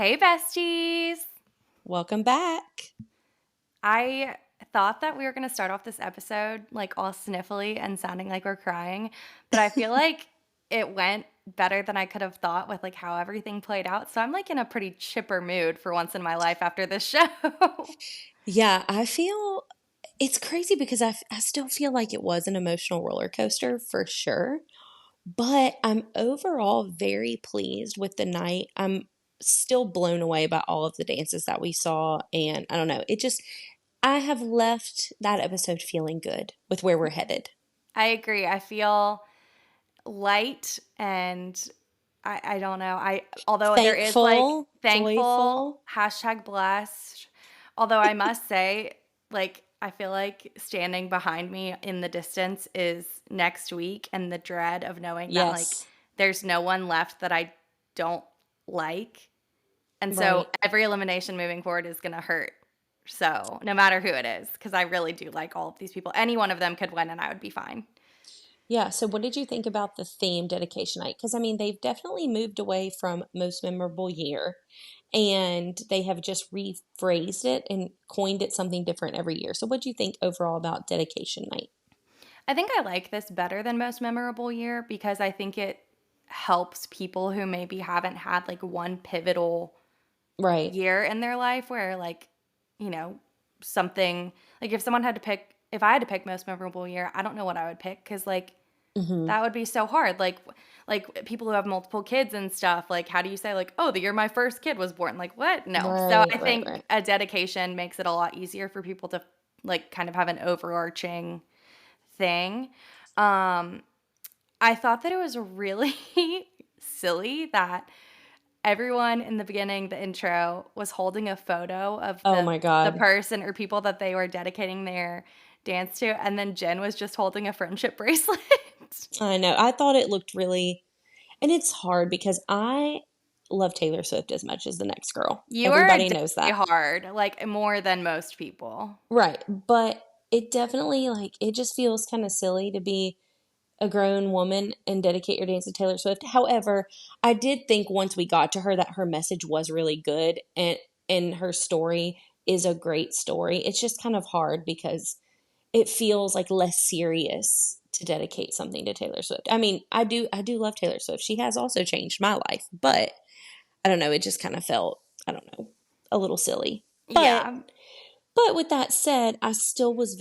Hey, besties. Welcome back. I thought that we were going to start off this episode like all sniffly and sounding like we're crying, but I feel like it went better than I could have thought with like how everything played out. So I'm like in a pretty chipper mood for once in my life after this show. Yeah, I feel it's crazy because I still feel like it was an emotional roller coaster for sure, but I'm overall very pleased with the night. I'm still blown away by all of the dances that we saw, and I don't know, I have left that episode feeling good with where we're headed. I agree. I feel light and I don't know. Although there is like Thankful, thankful, joyful. hashtag blessed. Although I must say, like, I feel like standing behind me in the distance is next week and the dread of knowing that like Yes, there's no one left that I don't like. And so right. every elimination moving forward is gonna hurt. So no matter who it is, because I really do like all of these people. Any one of them could win and I would be fine. Yeah, so what did you think about the theme dedication night? Because I mean, they've definitely moved away from most memorable year and they have just rephrased it and coined it something different every year. So what do you think overall about dedication night? I think I like this better than most memorable year because I think it helps people who maybe haven't had like one pivotal Right. year in their life where like, you know, something like if someone had to pick if I had to pick most memorable year, I don't know what I would pick cuz like Hmm. that would be so hard. Like people who have multiple kids and stuff, like how do you say like, "Oh, the year my first kid was born." Like, what? No. So Right, I right, think right. a dedication makes it a lot easier for people to like kind of have an overarching thing. Um, I thought that it was really silly that everyone in the beginning, the intro, was holding a photo of Oh the my the God. person or people that they were dedicating their dance to, and then Jen was just holding a friendship bracelet. I know. I thought it looked really, and it's hard because I love Taylor Swift as much as the next girl. You are Everybody a knows die that. hard, like more than most people. Right. But it definitely, like, it just feels kind of silly to be a grown woman and dedicate your dance to Taylor Swift. However, I did think once we got to her that her message was really good and her story is a great story. It's just kind of hard because it feels like less serious to dedicate something to Taylor Swift. I mean, I do love Taylor Swift. She has also changed my life, but I don't know, it just kind of felt, I don't know, a little silly. But Yeah. but with that said, I still was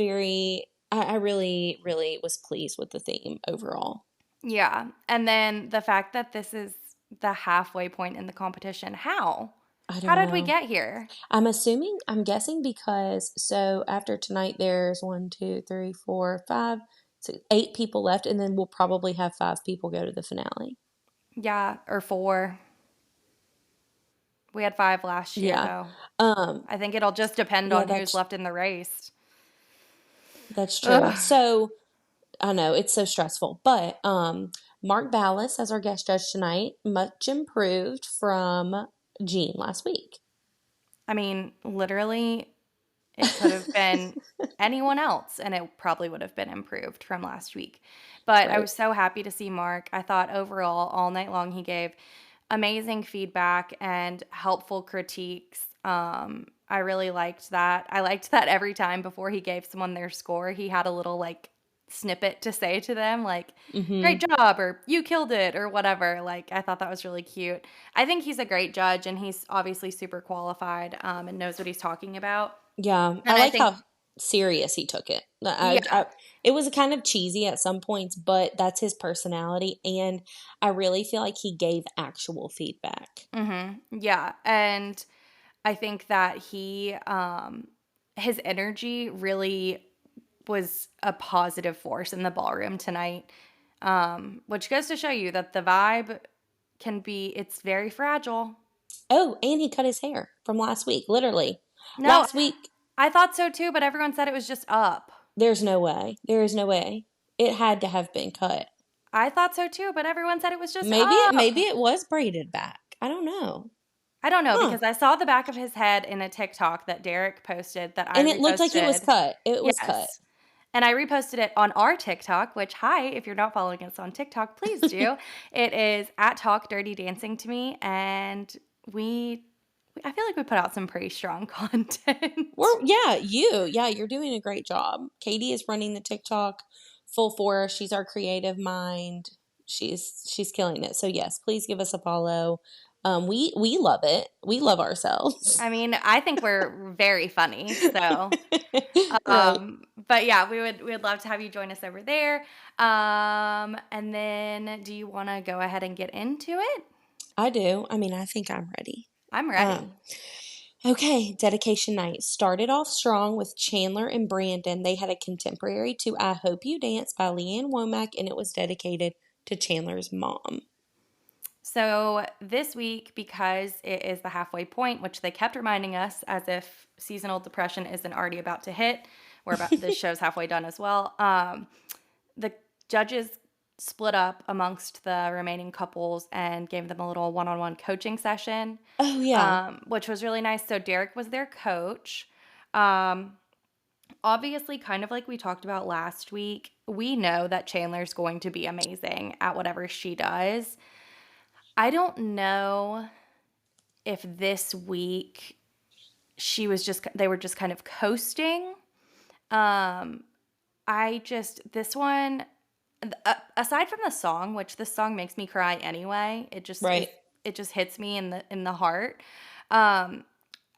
I really, really was pleased with the theme overall. Yeah. And then the fact that this is the halfway point in the competition. How? I How don't did we know. get here? I'm guessing because so after tonight, there's one, two, three, four, five, six, 8 people left, and then we'll probably have 5 people go to the finale. Yeah, or four. We had five last year, Yeah. though. Um, I think it'll just depend yeah, on who's left in the race. that's true. Ugh. So I know it's so stressful, but Mark Ballas as our guest judge tonight, much improved from Gene last week. I mean, literally, it could have been anyone else, and it probably would have been improved from last week. But I Right. was so happy to see Mark. I thought overall, all night long, he gave amazing feedback and helpful critiques. I really liked that. I liked that every time before he gave someone their score, he had a little like snippet to say to them, like, great Mm-hmm. job, or you killed it, or whatever. Like, I thought that was really cute. I think he's a great judge, and he's obviously super qualified and knows what he's talking about. Yeah, I And I like think, how serious he took it. yeah, It was kind of cheesy at some points, but that's his personality, and I really feel like he gave actual feedback. yeah. And I think that his energy really was a positive force in the ballroom tonight, which goes to show you that the vibe it's very fragile. Oh, and he cut his hair from last week, literally. No, Last week, I thought so too, but everyone said it was just up. there's no way. There is no way. It had to have been cut. I thought so too, but everyone said it was just Maybe up. it was braided back. I don't know. I don't know Huh. because I saw the back of his head in a TikTok that Derek posted that I And it looked like it was reposted. cut. It was cut. Yes. And I reposted it on our TikTok, which, hi, if you're not following us on TikTok, please do. It is at Talk Dirty Dancing to Me. And we I feel like we put out some pretty strong content. You're doing a great job. Katie is running the TikTok full force. She's our creative mind. She's killing it. So yes, please give us a follow. We love it. We love ourselves. I mean, I think we're very funny. So, Right. but yeah, we would love to have you join us over there. And then do you want to go ahead and get into it? I do. I mean, I think I'm ready. I'm ready. Um, okay, dedication night started off strong with Chandler and Brandon. They had a contemporary to I Hope You Dance by Leanne Womack, and it was dedicated to Chandler's mom. So this week, because it is the halfway point, which they kept reminding us as if seasonal depression isn't already about to hit, this show's halfway done as well. The judges split up amongst the remaining couples and gave them a little one-on-one coaching session, Oh, yeah. which was really nice. So Derek was their coach. Um, Obviously, kind of like we talked about last week, we know that Chandler's going to be amazing at whatever she does. I don't know if this week they were just kind of coasting. Um, this one, aside from the song, which this song makes me cry anyway, Right. it just hits me in the heart. Um,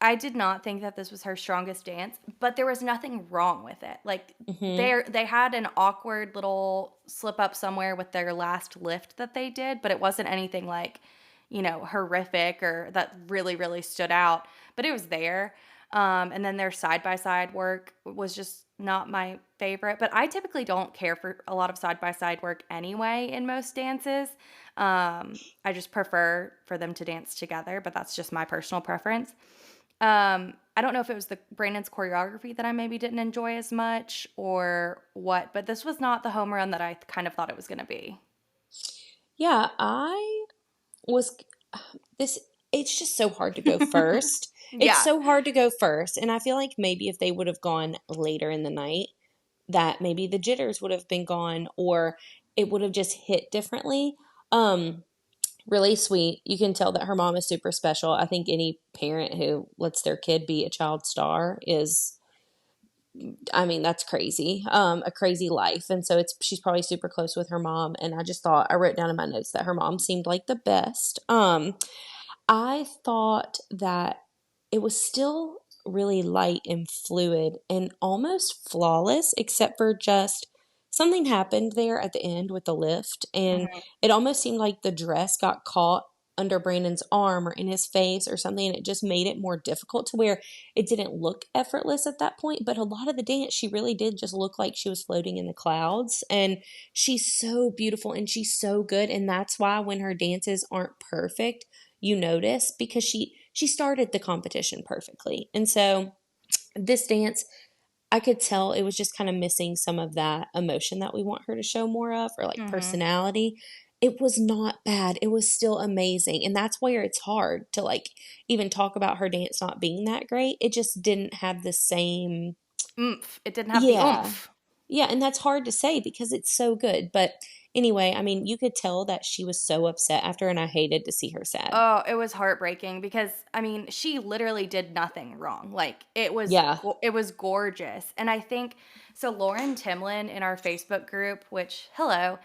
I did not think that this was her strongest dance, but there was nothing wrong with it. Like Hmm. they had an awkward little slip up somewhere with their last lift that they did, but it wasn't anything like, horrific or that really, really stood out. But it was there. And then their side by side work was just not my favorite. But I typically don't care for a lot of side by side work anyway in most dances. I just prefer for them to dance together, but that's just my personal preference. I don't know if it was the Brandon's choreography that I maybe didn't enjoy as much or what, but this was not the home run that I kind of thought it was going to be. Yeah, I was this it's just so hard to go first. It's Yeah. so hard to go first, and I feel like maybe if they would have gone later in the night, that maybe the jitters would have been gone or it would have just hit differently. Um Really sweet. You can tell that her mom is super special. I think any parent who lets their kid be a child star is, I mean, that's crazy. A crazy life. And so she's probably super close with her mom. And I wrote down in my notes that her mom seemed like the best. I thought that it was still really light and fluid and almost flawless, except for just something happened there at the end with the lift. And Mhm. it almost seemed like the dress got caught under Brandon's arm or in his face or something. And it just made it more difficult to where it didn't look effortless at that point. But a lot of the dance, she really did just look like she was floating in the clouds. And she's so beautiful and she's so good. And that's why when her dances aren't perfect, you notice because she started the competition perfectly. And so this dance, I could tell it was just kind of missing some of that emotion that we want her to show more of or like Mhm. personality. It was not bad. It was still amazing. And that's where it's hard to like even talk about her dance not being that great. It just didn't have the same. Oomph. It didn't have the Yeah. oomph. Yeah, and that's hard to say because it's so good. But anyway, I mean, you could tell that she was so upset after and I hated to see her sad. Oh, it was heartbreaking because I mean, she literally did nothing wrong. Like Yeah. it was gorgeous. And I think so Lauren Timlin in our Facebook group, which hello,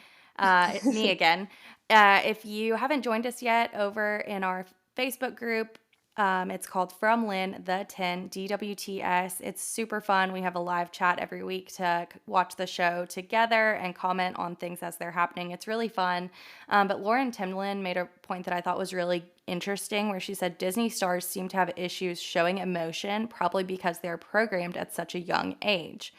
me again. If you haven't joined us yet over in our Facebook group, it's called From Lynn the 10 DWTS. It's super fun. We have a live chat every week to watch the show together and comment on things as they're happening. It's really fun. But Lauren Timlin made a point that I thought was really interesting, where she said Disney stars seem to have issues showing emotion, probably because they're programmed at such a young age.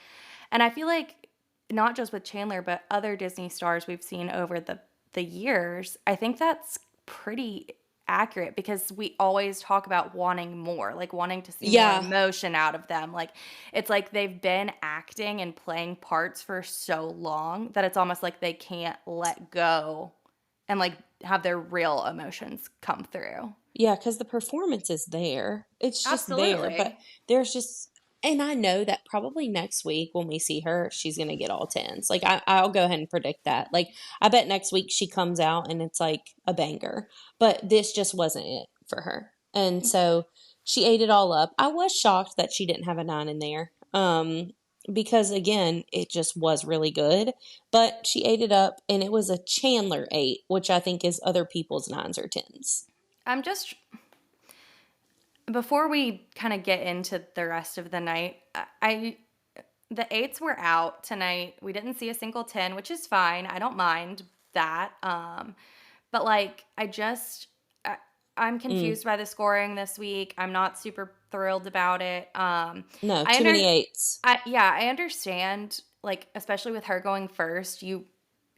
And I feel like not just with Chandler, but other Disney stars we've seen over the years, I think that's pretty accurate because we always talk about wanting more, like wanting to see more Yeah. emotion out of them. Like it's like they've been acting and playing parts for so long that it's almost like they can't let go and like have their real emotions come through. Yeah, because the performance is there. It's just there. But Absolutely. there's just, and I know that probably next week when we see her, she's going to get all tens. Like, I'll go ahead and predict that. Like, I bet next week she comes out and it's like a banger. But this just wasn't it for her. And so She ate it all up. I was shocked that she didn't have a 9 in there. Because again, it just was really good. But she ate it up and it was a Chandler 8, which I think is other people's 9s or 10s. I'm just before we kind of get into the rest of the night, I the eights were out tonight. We didn't see a single 10, which is fine. I don't mind that. But like I'm Mm. confused by the scoring this week. I'm not super thrilled about it. No, I too under many 8s. yeah, I understand, like, especially with her going first, you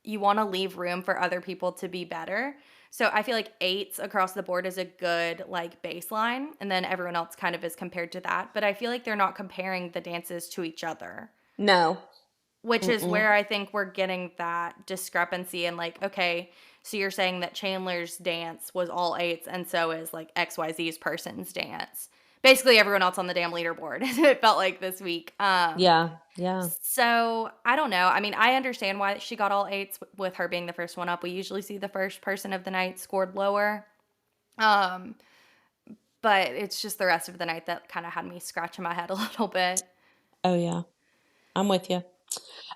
want to leave room for other people to be better. So I feel like eights across the board is a good like baseline, and then everyone else kind of is compared to that. But I feel like they're not comparing the dances to each other, No. which is Mm-mm. where I think we're getting that discrepancy. And like, okay, so you're saying that Chandler's dance was all eights, and so is like XYZ's person's dance. Basically, everyone else on the damn leaderboard. It felt like this week. Yeah, yeah. So I don't know. I mean, I understand why she got all eights with her being the first one up. We usually see the first person of the night scored lower. Um, but it's just the rest of the night that kind of had me scratching my head a little bit. Oh, yeah. I'm with you.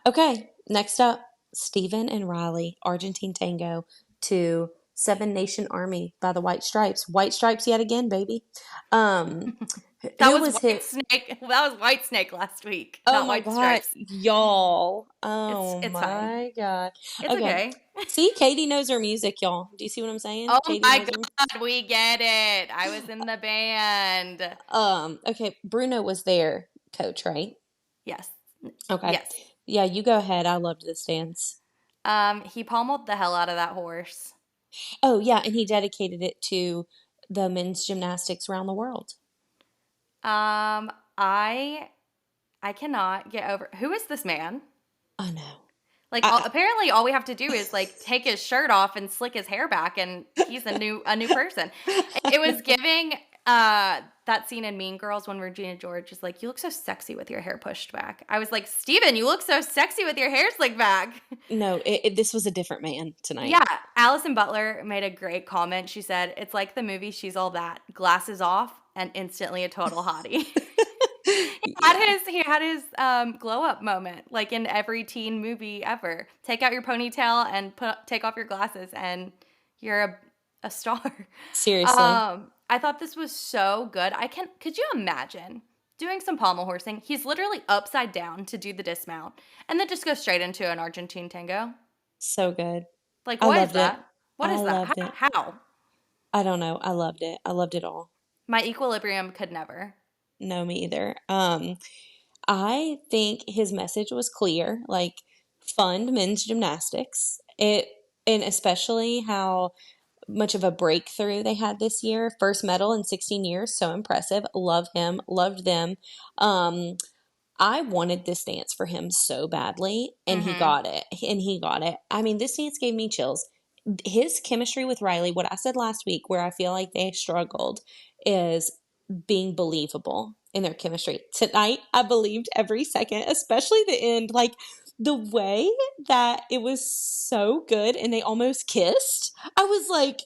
Okay, next up, Stephen and Riley, Argentine Tango to Seven Nation Army by the White Stripes. White Stripes yet again, baby. Um, That who was was White hit? Snake. That was White Snake last week, Oh not my White God, Stripes. y'all. It's Oh it's fine. my God. It's Okay. okay. See, Katie knows her music, y'all. Do you see what I'm saying? Oh Katie my knows her. God, we get it. I was in the band. Okay, Bruno was their coach, right? Yes. Okay. Yes. Yeah, you go ahead. I loved this dance. He pummeled the hell out of that horse. Oh, yeah, and he dedicated it to the men's gymnastics around the world. Um, I I cannot get over who is this man? I know. Like I, apparently all we have to do is like take his shirt off and slick his hair back and he's a new person. It was giving that scene in Mean Girls when Regina George is like, "You look so sexy with your hair pushed back." I was like, "Steven, you look so sexy with your hair slicked back." no, this was a different man tonight. Yeah, Allison Butler made a great comment. She said, "It's like the movie She's All That. Glasses off and instantly a total hottie." Yeah, He had his glow up moment, like in every teen movie ever. Take out your ponytail and take off your glasses, and you're a star. seriously. I thought this was so good. Could you imagine doing some pommel horsing? He's literally upside down to do the dismount, and then just go straight into an Argentine tango. So good. Like, I what is loved it. that? What I is that? loved it. How? I don't know. I loved it. I loved it all. My equilibrium could never. No, me either. I think his message was clear, like fund men's gymnastics. And especially how much of a breakthrough they had this year. First medal in 16 years, so impressive. Love him, loved them. Um, I wanted this dance for him so badly, and he Mm-hmm. got it. And he got it. I mean, this dance gave me chills. His chemistry with Riley, what I said last week, where I feel like they struggled, is being believable in their chemistry. Tonight, I believed every second, especially the end. Like the way that it was so good and they almost kissed. I was like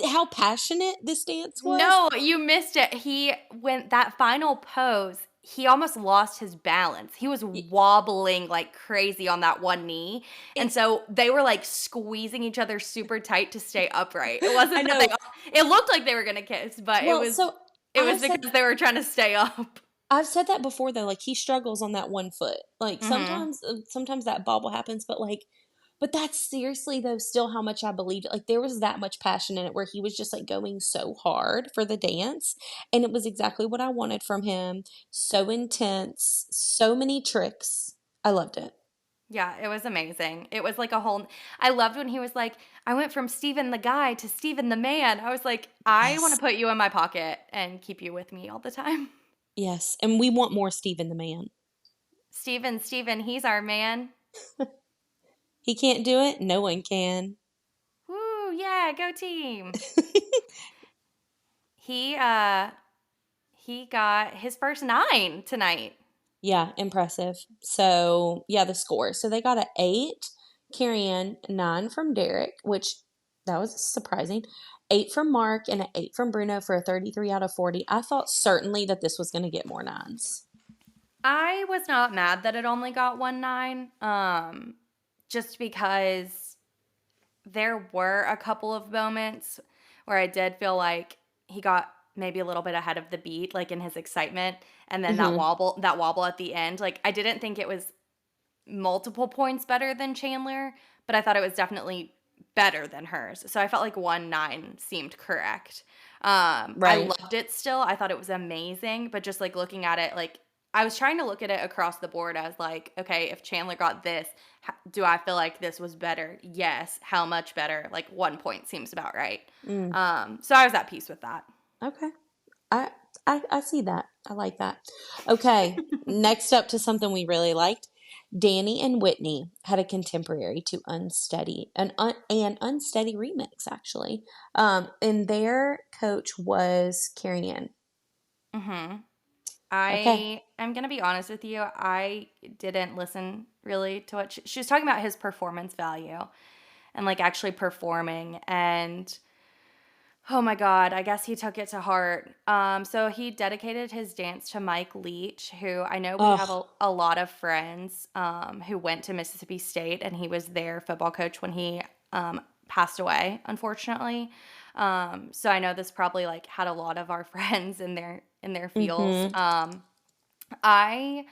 how passionate this dance was. No, you missed it. He went that final pose. He almost lost his balance. He was wobbling like crazy on that one knee. And It, so they were like squeezing each other super tight to stay upright. It I wasn't that know. it looked like they were going to kiss, but Well, so it was I've said because they were trying to stay up. I've said that before though, like he struggles on that one foot. Like Mhm. sometimes that bobble happens, but that's seriously though still how much I believed it. Like there was that much passion in it where he was just like going so hard for the dance and it was exactly what I wanted from him. So intense, so many tricks. I loved it. Yeah, it was amazing. It was like a whole I loved when he was like, "I went from Steven the guy to Steven the man." I was like, "I want to Yes. put you in my pocket and keep you with me all the time." Yes. And we want more Stephen the man. Steven, he's our man. He can't do it. No one can. Woo, yeah, go team. He he got his first 9 tonight. Yeah, impressive. So, yeah, the score. So they got an 8, Carrie Ann, 9 from Derek, which that was surprising. 8 from Mark and an 8 from Bruno for a 33 out of 40. I thought certainly that this was going to get more nines. I was not mad that it only got 1 9, just because there were a couple of moments where I did feel like he got maybe a little bit ahead of the beat, like in his excitement, and then Mm-hmm. that wobble at the end. Like I didn't think it was multiple points better than Chandler, but I thought it was definitely better than hers. So I felt like 1 9 seemed correct. I Right. loved it still. I thought it was amazing, but just like looking at it, like I was trying to look at it across the board as like, okay, if Chandler got this, do I feel like this was better? Yes. How much better? Like 1 point seems about right. Mm. So I was at peace with that. Okay. I, I see that. I like that. Okay. Next up to something we really liked. Danny and Whitney had a contemporary to Unsteady, an Unsteady remix, actually. And their coach was Carrie Ann. Mm-hmm. Okay. I am gonna be honest with you. I didn't listen really to what she was talking about, his performance value and like actually performing. And oh my God, I guess he took it to heart. So he dedicated his dance to Mike Leach, who I know we have Oh, a lot of friends who went to Mississippi State, and he was their football coach when he passed away, unfortunately. So I know this probably like had a lot of our friends in their feels. mm-hmm. I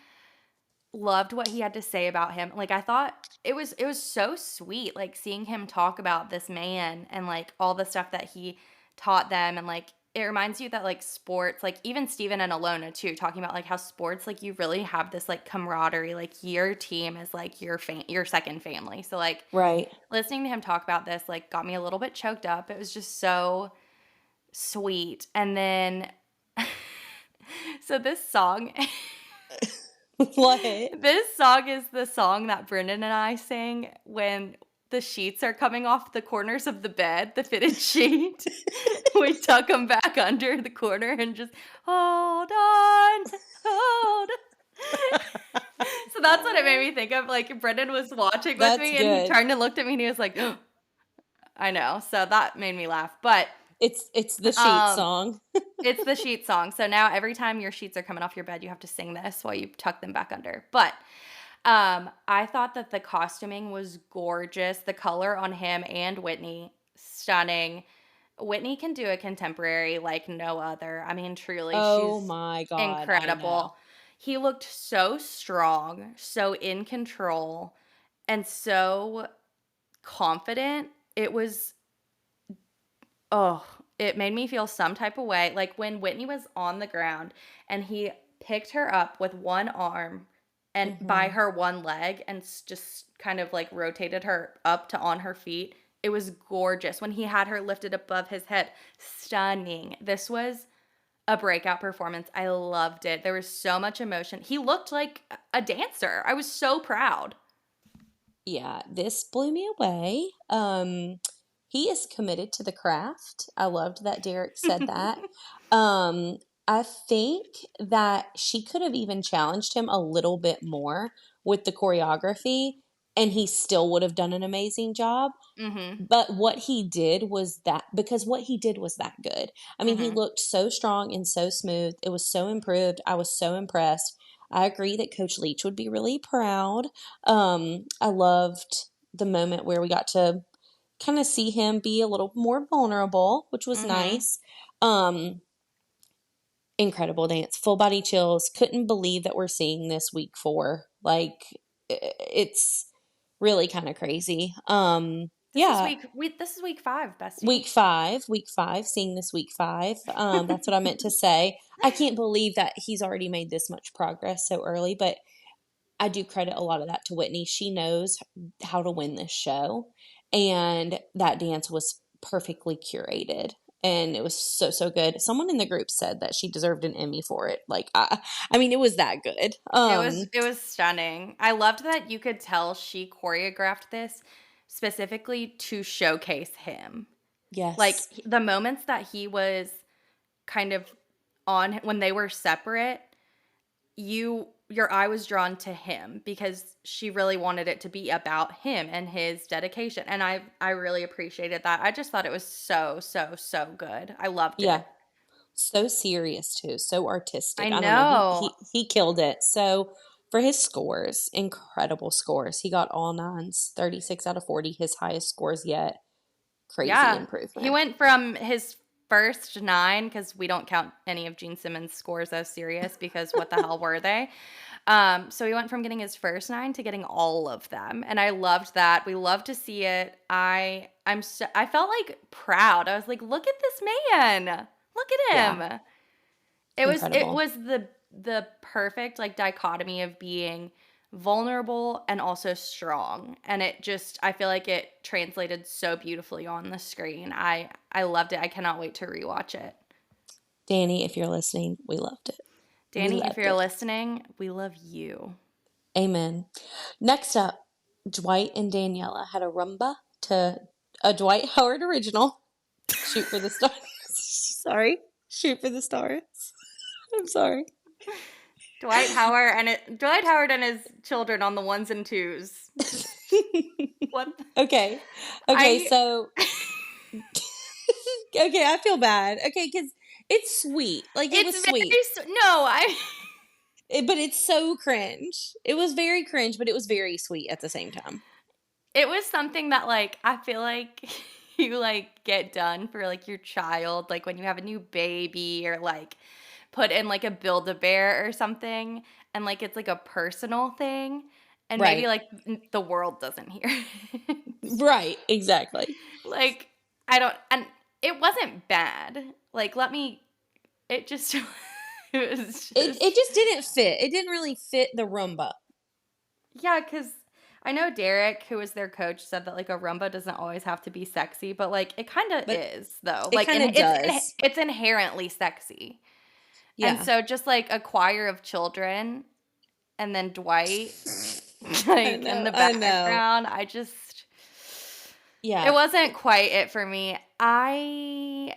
loved what he had to say about him. Like I thought it was so sweet, like seeing him talk about this man and like all the stuff that he taught them. And like it reminds you that like sports, like even Steven and Alona too, talking about like how sports, like you really have this like camaraderie, like your team is like your second family. So like Right. listening to him talk about this like got me a little bit choked up. It was just so sweet. And then so this song What? this song is the song that Brendan and I sing when the sheets are coming off the corners of the bed, the fitted sheet. We tuck them back under the corner and just hold on, hold on. So that's what it made me think of. Like Brendan was watching with That's me and he good. turned and looked at me and he was like, I know. So that made me laugh. But It's the sheet um song. it's the sheet song. So now every time your sheets are coming off your bed, you have to sing this while you tuck them back under. But I thought that the costuming was gorgeous. The color on him and Whitney, stunning. Whitney can do a contemporary like no other. I mean, truly, Oh she's my God, I know. incredible. He looked so strong, so in control, and so confident. It was, oh, it made me feel some type of way. Like when Whitney was on the ground and he picked her up with one arm and by Mm-hmm. her one leg and just kind of like rotated her up to on her feet. It was gorgeous when he had her lifted above his head. Stunning. This was a breakout performance. I loved it. There was so much emotion. He looked like a dancer. I was so proud. Yeah, this blew me away. He is committed to the craft. I loved that Derek said that. Um, I think that she could have even challenged him a little bit more with the choreography, and he still would have done an amazing job. Mhm. But what he did was that because what he did was that good. I mean, he Mhm. looked so strong and so smooth. It was so improved. I was so impressed. I agree that Coach Leach would be really proud. I loved the moment where we got to kind of see him be a little more vulnerable, which was Mhm. nice. Um, Incredible dance, full body chills. Couldn't believe that we're seeing this week 4. Like it's really kind of crazy. Yeah, This is week 5, bestie. week five, seeing this week 5. That's what I meant to say. I can't believe that he's already made this much progress so early, but I do credit a lot of that to Whitney. She knows how to win this show, and that dance was perfectly curated. And it was so so good. Someone in the group said that she deserved an Emmy for it. Like I mean, it was that good. It was stunning. I loved that you could tell she choreographed this specifically to showcase him. Like Yes. the moments that he was kind of on when they were separate, you your eye was drawn to him because she really wanted it to be about him and his dedication. And I really appreciated that. I just thought it was so, so, so good. I loved Yeah. it. So serious too, so I artistic. I don't know. He know. he he killed it. So for his scores, incredible scores. He got all nines, 36 out of 40, his highest scores yet. Crazy Yeah. He improvement. went from his first 9, because we don't count any of Gene Simmons' scores as serious because what the hell were they? So he went from getting his first 9 to getting all of them. And I loved that. We love to see it. I felt like proud. I was like, look at this man. Look at Yeah, him. It incredible. was the perfect like dichotomy of being vulnerable and also strong. And it just I feel like it translated so beautifully on the screen. I loved it. I cannot wait to rewatch it. Danny, if you're listening, we loved it. We Danny, if loved you're it. listening, we love you. Amen. Next up, Dwight and Daniela had a rumba to a Dwight Howard original. Shoot for the stars. Sorry. Shoot for the stars. I'm sorry. Dwight Howard and his children on the ones and twos. Just what Okay. Okay, I so okay, I feel bad. Okay, because it's sweet. Like it it's was sweet. no, I But it's so cringe. It was very cringe, but it was very sweet at the same time. it was something that like I feel like you like get done for like your child, like when you have a new baby or like put in like a Build-A-Bear or something, and like it's like a personal thing, and maybe Right. like the world doesn't hear it. Right, exactly. Like I don't, and it wasn't bad. Like let me, it just it was It just just didn't fit. It didn't really fit the rumba. yeah, because I know Derek, who was their coach, said that like a rumba doesn't always have to be sexy, but like it kind of But is though. it Like kind of does. it's inherently sexy, and Yeah. so just like a choir of children, and then Dwight I like in know. the I know. background, it Yeah. wasn't quite it for me. I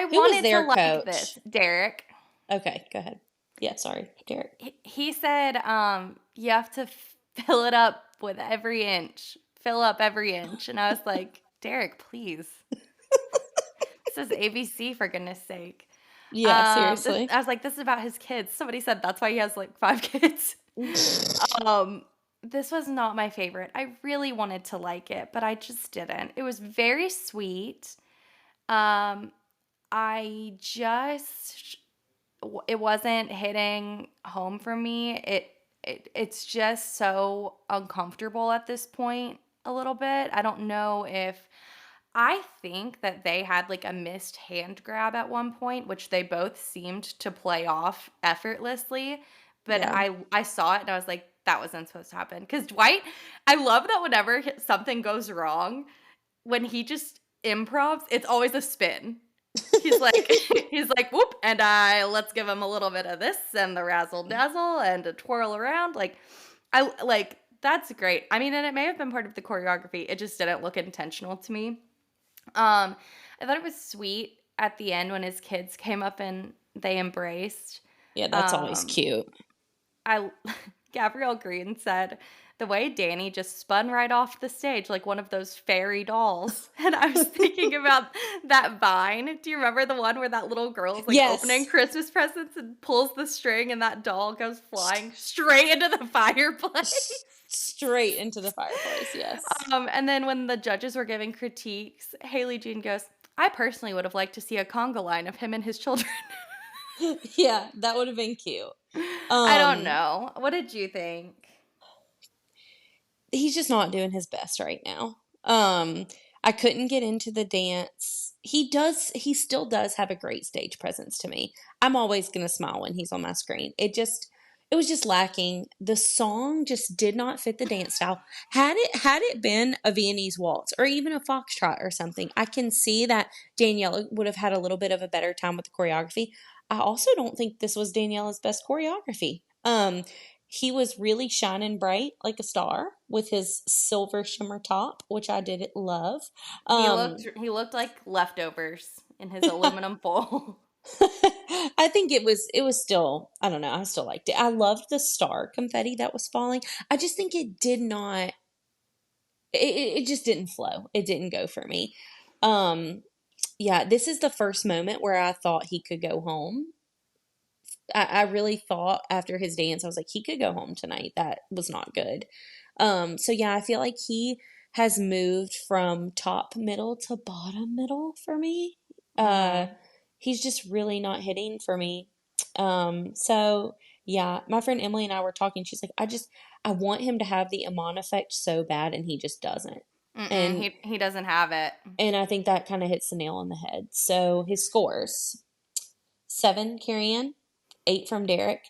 Who was wanted to their like coach? this, Derek. Okay, go ahead. Yeah, sorry, Derek. He said, you have to fill it up with every inch, fill up every inch. And I was like, Derek, please. This is ABC for goodness sake. Yeah, seriously. I was like, this is about his kids. Somebody said that's why he has like 5 kids. Um, this was not my favorite. I really wanted to like it, but I just didn't. It was very sweet. Um, I just it wasn't hitting home for me. It's just so uncomfortable at this point a little bit. I don't know if I think that they had like a missed hand grab at one point, which they both seemed to play off effortlessly. But Yeah. I saw it and I was like, that wasn't supposed to happen. Because Dwight, I love that whenever something goes wrong, when he just improvs, it's always a spin. He's like he's like, "Whoop," and let's give him a little bit of this and the razzle dazzle and a twirl around. Like, I like that's great. I mean, and it may have been part of the choreography. It just didn't look intentional to me. I thought it was sweet at the end when his kids came up and they embraced. Yeah, that's always Um, cute. I Gabrielle Green said the way Danny just spun right off the stage like one of those fairy dolls. And I was thinking about that vine. Do you remember the one where that little girl is like opening Yes. Christmas presents and pulls the string and that doll goes flying straight into the fireplace? Straight into the fireplace, yes. And then when the judges were giving critiques, Hayley Jean goes, I personally would have liked to see a conga line of him and his children. Yeah, that would have been cute. I don't know. What did you think? He's just not doing his best right now. I couldn't get into the dance. He still does have a great stage presence to me. I'm always going to smile when he's on my screen. It was just lacking. The song just did not fit the dance style. Had it been a Viennese waltz or even a foxtrot or something, I can see that Daniela would have had a little bit of a better time with the choreography. I also don't think this was Daniela's best choreography. He was really shining bright like a star with his silver shimmer top, which I did love. He Um, looked he looked like leftovers in his aluminum bowl. I think it was still, I don't know, I still liked it. I loved the star confetti that was falling. I just think it did not it just didn't flow. It didn't go for me. Um yeah, this is the first moment where I thought he could go home. I really thought after his dance, I was like, he could go home tonight. That was not good. So yeah, I feel like he has moved from top middle to bottom middle for me. Uh, Mm-hmm. he's just really not hitting for me. So yeah, my friend Emily and I were talking. She's like, I want him to have the Amon effect so bad, and he just doesn't. Mm-mm. And He doesn't have it. I think that kind of hits the nail on the head. So his scores: 7 Carrie, 8 from Derek,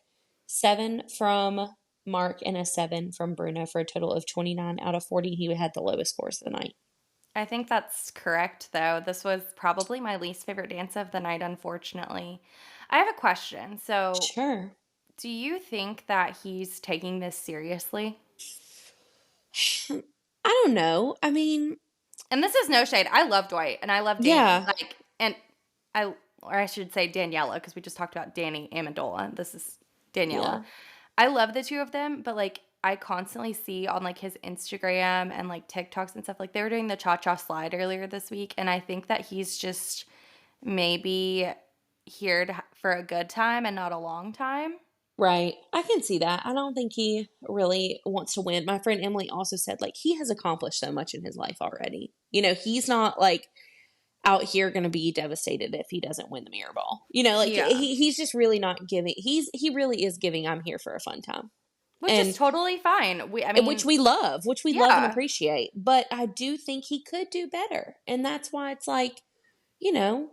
7 from Mark, and a 7 from Bruno for a total of 29 out of 40. He had the lowest scores of the night. I think that's correct, though. This was probably my least favorite dance of the night, unfortunately. I have a question. So, Sure. do you think that he's taking this seriously? I don't know. I mean, And this is no shade. I love Dwight and I love Danny. yeah, Like, and or I should say Daniela, because we just talked about Danny Amendola. This is Daniela. yeah, I love the two of them, but like, I constantly see on like his Instagram and like TikToks and stuff, like they were doing the cha cha slide earlier this week. And I think that he's just maybe here for a good time and not a long time. right. I can see that. I don't think he really wants to win. My friend Emily also said, like, he has accomplished so much in his life already. He's not like out here going to be devastated if he doesn't win the mirror ball. Like Yeah. he's just really not giving. He really is giving. I'm here for a fun time, Which is and totally fine. I which mean, we love and yeah. appreciate. But I do think he could do better, and that's why it's like, you know,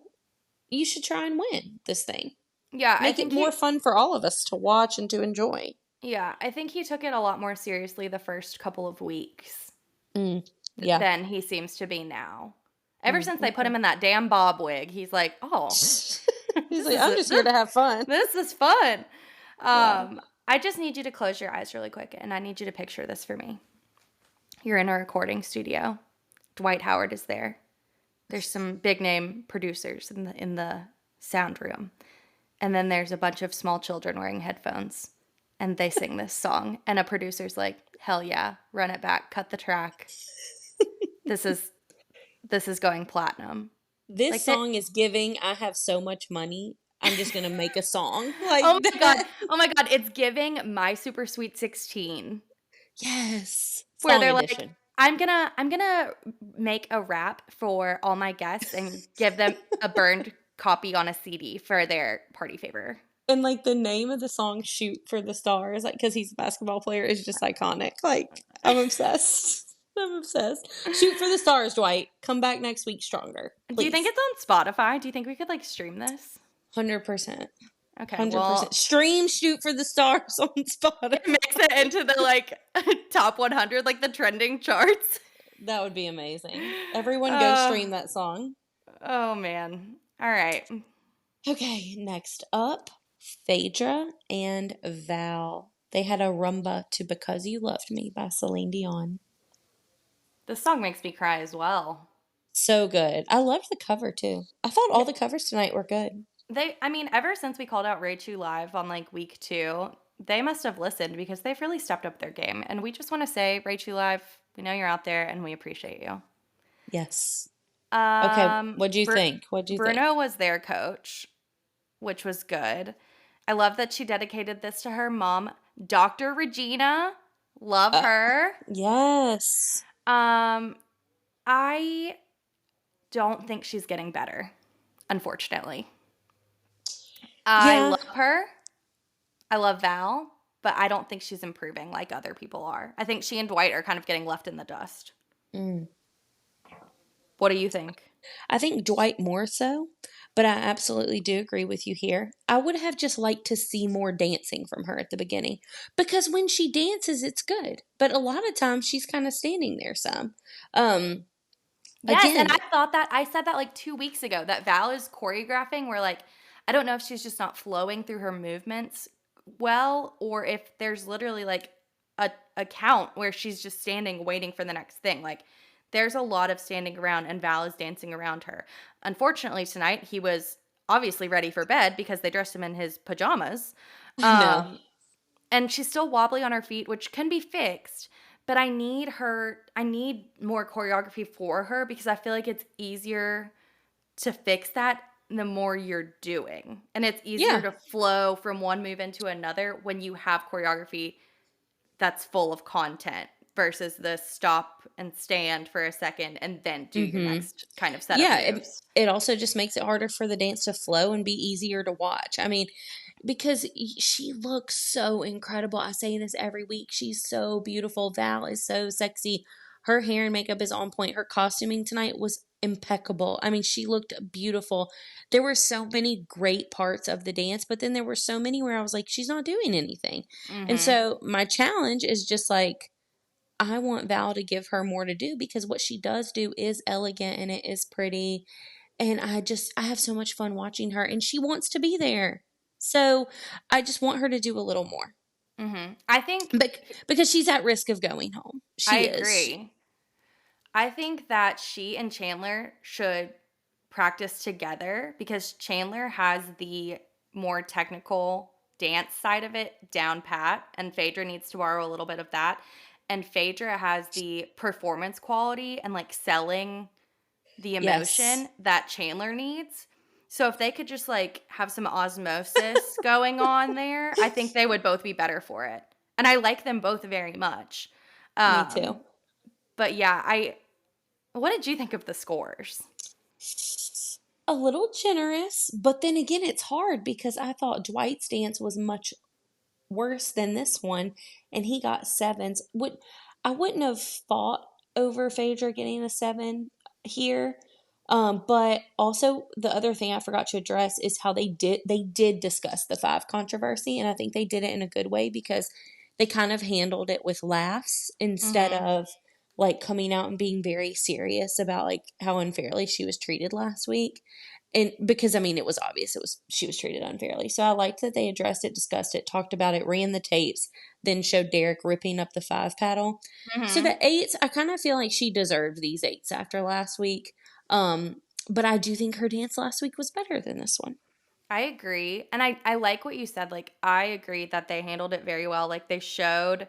you should try and win this thing. Yeah, I Make it think more he fun for all of us to watch and to enjoy. yeah, I think he took it a lot more seriously the first couple of weeks Mm, yeah. than he seems to be now. Ever Mm, since they put okay. him in that damn bob wig, he's like, "Oh, He's this like, is I'm just here to have fun. this is fun." Yeah. I just need you to close your eyes really quick, and I need you to picture this for me. You're in a recording studio. Dwight Howard is there. There's some big name producers in the sound room. And then there's a bunch of small children wearing headphones and they sing this song. And a producer's like, hell yeah, run it back, cut the track. This is going platinum. This Like that. song is giving, I have so much money. I'm just going to make a song like Oh my god. that. Oh my god. It's giving My Super Sweet 16. Yes. Where Song they're like, edition. I'm gonna make a rap for all my guests and give them a burned copy on a CD for their party favor. And like the name of the song Shoot for the Stars, like because he's a basketball player, is just iconic. Like, I'm obsessed. I'm obsessed. Shoot for the stars, Dwight. Come back next week stronger, Do you think please. it's on Spotify? Do you think we could like stream this? 100%. Okay, 100%. well, Stream Shoot for the Stars on it Spotify. makes it into the like top 100, like the trending charts. That would be amazing. Everyone go Uh, stream that song. oh man. All right. Okay, next up, Phaedra and Val. They had a rumba to Because You Loved Me by Celine Dion. This song makes me cry as well. So good. I loved the cover too. I thought all the covers tonight were good. I mean, ever since we called out Ray 2 Live on like week 2, they must have listened because they've really stepped up their game. And we just want to say, Ray 2 Live, we know you're out there and we appreciate you. Yes. Okay, Um, what'd you Br- think? What'd you think? Bruno was their coach, which was good. I love that she dedicated this to her mom, Dr. Regina. Love Uh, her. yes. Um, I don't think she's getting better, unfortunately. I Yeah. love her. I love Val, but I don't think she's improving like other people are. I think she and Dwight are kind of getting left in the dust. Mm. What do you think? I think Dwight more so, but I absolutely do agree with you here. I would have just liked to see more dancing from her at the beginning because when she dances, it's good. But a lot of times she's kind of standing there some. Um, Yes, and again, I said that like 2 weeks ago that Val is choreographing where like I don't know if she's just not flowing through her movements well or if there's literally like a count where she's just standing waiting for the next thing. Like there's a lot of standing around and Val is dancing around her. Unfortunately tonight he was obviously ready for bed because they dressed him in his pajamas. I know. Um, and she's still wobbly on her feet, which can be fixed. But I need more choreography for her because I feel like it's easier to fix that the more you're doing. And it's easier Yeah. to flow from one move into another when you have choreography that's full of content versus the stop and stand for a second and then do your Mhm. next kind of set of Yeah, it moves. it also just makes it harder for the dance to flow and be easier to watch. I mean, because she looks so incredible. I say this every week. She's so beautiful. Val is so sexy. Her hair and makeup is on point. Her costuming tonight was impeccable. I mean, she looked beautiful. There were so many great parts of the dance, but then there were so many where I was like, she's not doing anything. And Mhm. so my challenge is just like, I want Val to give her more to do because what she does do is elegant and it is pretty. And I have so much fun watching her and she wants to be there. So I just want her to do a little more. Mhm. I think But because she's at risk of going home. I She is. agree. I think that she and Chandler should practice together because Chandler has the more technical dance side of it down pat, and Phaedra needs to borrow a little bit of that. And Phaedra has the performance quality and like selling the Yes, emotion that Chandler needs. So if they could just like have some osmosis going on there, I think they would both be better for it. And I like them both very much. me too. Um, but yeah, I what did you think of the scores? A little generous, but then again, it's hard because I thought Dwight's dance was much worse than this one, and he got sevens. I wouldn't have fought over Phaedra getting a seven here. But also the other thing I forgot to address is how they did discuss the five controversy, and I think they did it in a good way because they kind of handled it with laughs instead Mhm. of like coming out and being very serious about like how unfairly she was treated last week. And because I mean it was obvious it was she was treated unfairly. So I liked that they addressed it, discussed it, talked about it, ran the tapes, then showed Derek ripping up the five paddle. So Mhm. the eights, I kind of feel like she deserved these eights after last week. But I do think her dance last week was better than this one. I agree. And I like what you said. Like I agree that they handled it very well. Like they showed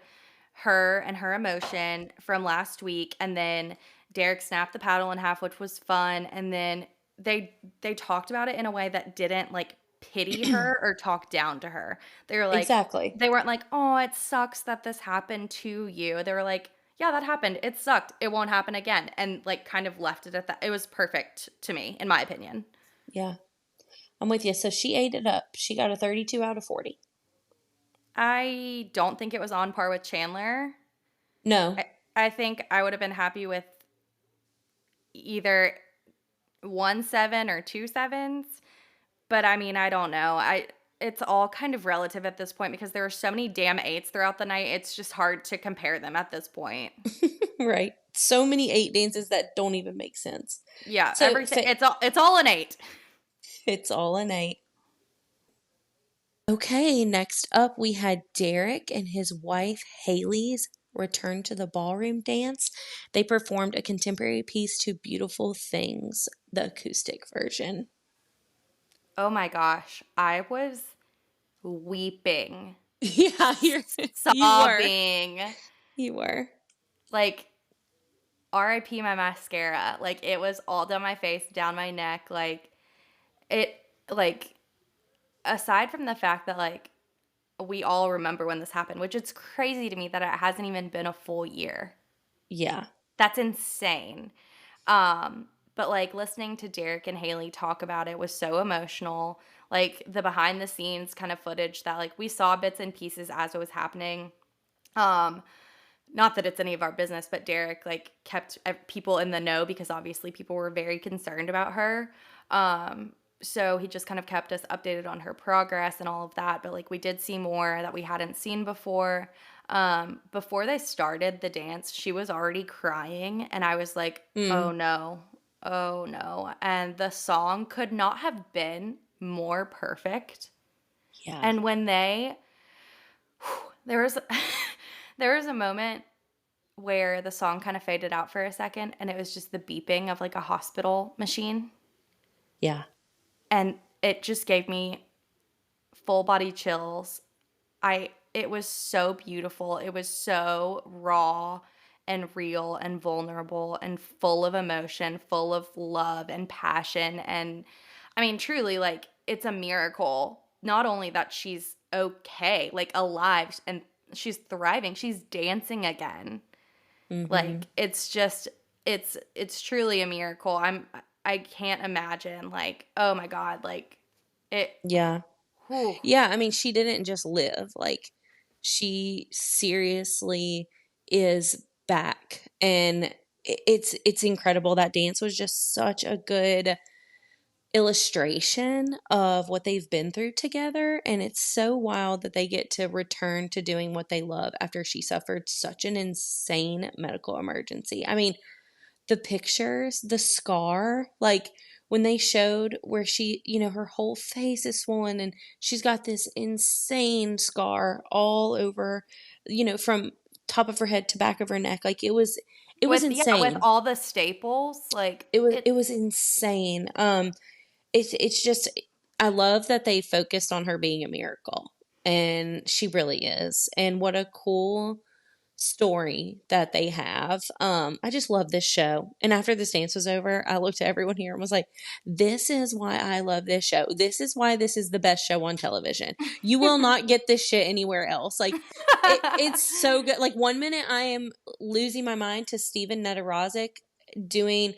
her and her emotion from last week and then Derek snapped the paddle in half, which was fun. And then they talked about it in a way that didn't like pity her or talk down to her. They were like Exactly. they weren't like, "Oh, it sucks that this happened to you." They were like, "Yeah, that happened. It sucked. It won't happen again." And like kind of left it at that. It was perfect to me, in my opinion. Yeah, I'm with you. So she ate it up. She got a 32 out of 40. I don't think it was on par with Chandler. No. I, I think I would have been happy with either 1 7 or 2 7s. But I mean, I don't know. It's all kind of relative at this point because there are so many damn eights throughout the night. It's just hard to compare them at this point. Right. So many eight dances that don't even make sense. Yeah, So everything it's all an eight. it's all an eight. Okay, next up we had Derek and his wife Hayley's return to the ballroom dance. They performed a contemporary piece to Beautiful Things, the acoustic version. Oh my gosh, I was weeping, Yeah, you were. sobbing, You were. like RIP my mascara. Like it was all down my face, down my neck. It, like, aside from the fact that, like, we all remember when this happened, which it's crazy to me that it hasn't even been a full year. Yeah. That's insane. But like listening to Derek and Haley talk about it was so emotional. Like the behind the scenes kind of footage that like we saw bits and pieces as it was happening. Um, Not that it's any of our business, but Derek like kept people in the know because obviously people were very concerned about her. So he just kind of kept us updated on her progress and all of that. But like we did see more that we hadn't seen before. Before they started the dance, she was already crying, and I was like, oh Mm, no, oh no. And the song could not have been more perfect. yeah. And when there was there was a moment where the song kind of faded out for a second and it was just the beeping of like a hospital machine. Yeah. And it just gave me full body chills. It was so beautiful. It was so raw and real and vulnerable and full of emotion, full of love and passion. And I mean, truly, like, it's a miracle. Not only that she's okay, like alive and she's thriving, she's dancing again. Mm-hmm. Like, it's just it's truly a miracle. I can't imagine, like, oh my God, like it Yeah. whew. Yeah, I mean, she didn't just live. Like, she seriously is back. And it's incredible. That dance was just such a good illustration of what they've been through together. And it's so wild that they get to return to doing what they love after she suffered such an insane medical emergency. I mean, the pictures, the scar, like when they showed where she, her whole face is swollen and she's got this insane scar all over, from top of her head to back of her neck. Like it was With insane. all the staples, like It was it it was insane. It's just I love that they focused on her being a miracle, and she really is. And what a cool story that they have. I just love this show. And after this dance was over, I looked at everyone here and was like, this is why I love this show. This is why this is the best show on television. You will not get this shit anywhere else. Like it's so good. Like one minute I am losing my mind to Steven Nedarazic doing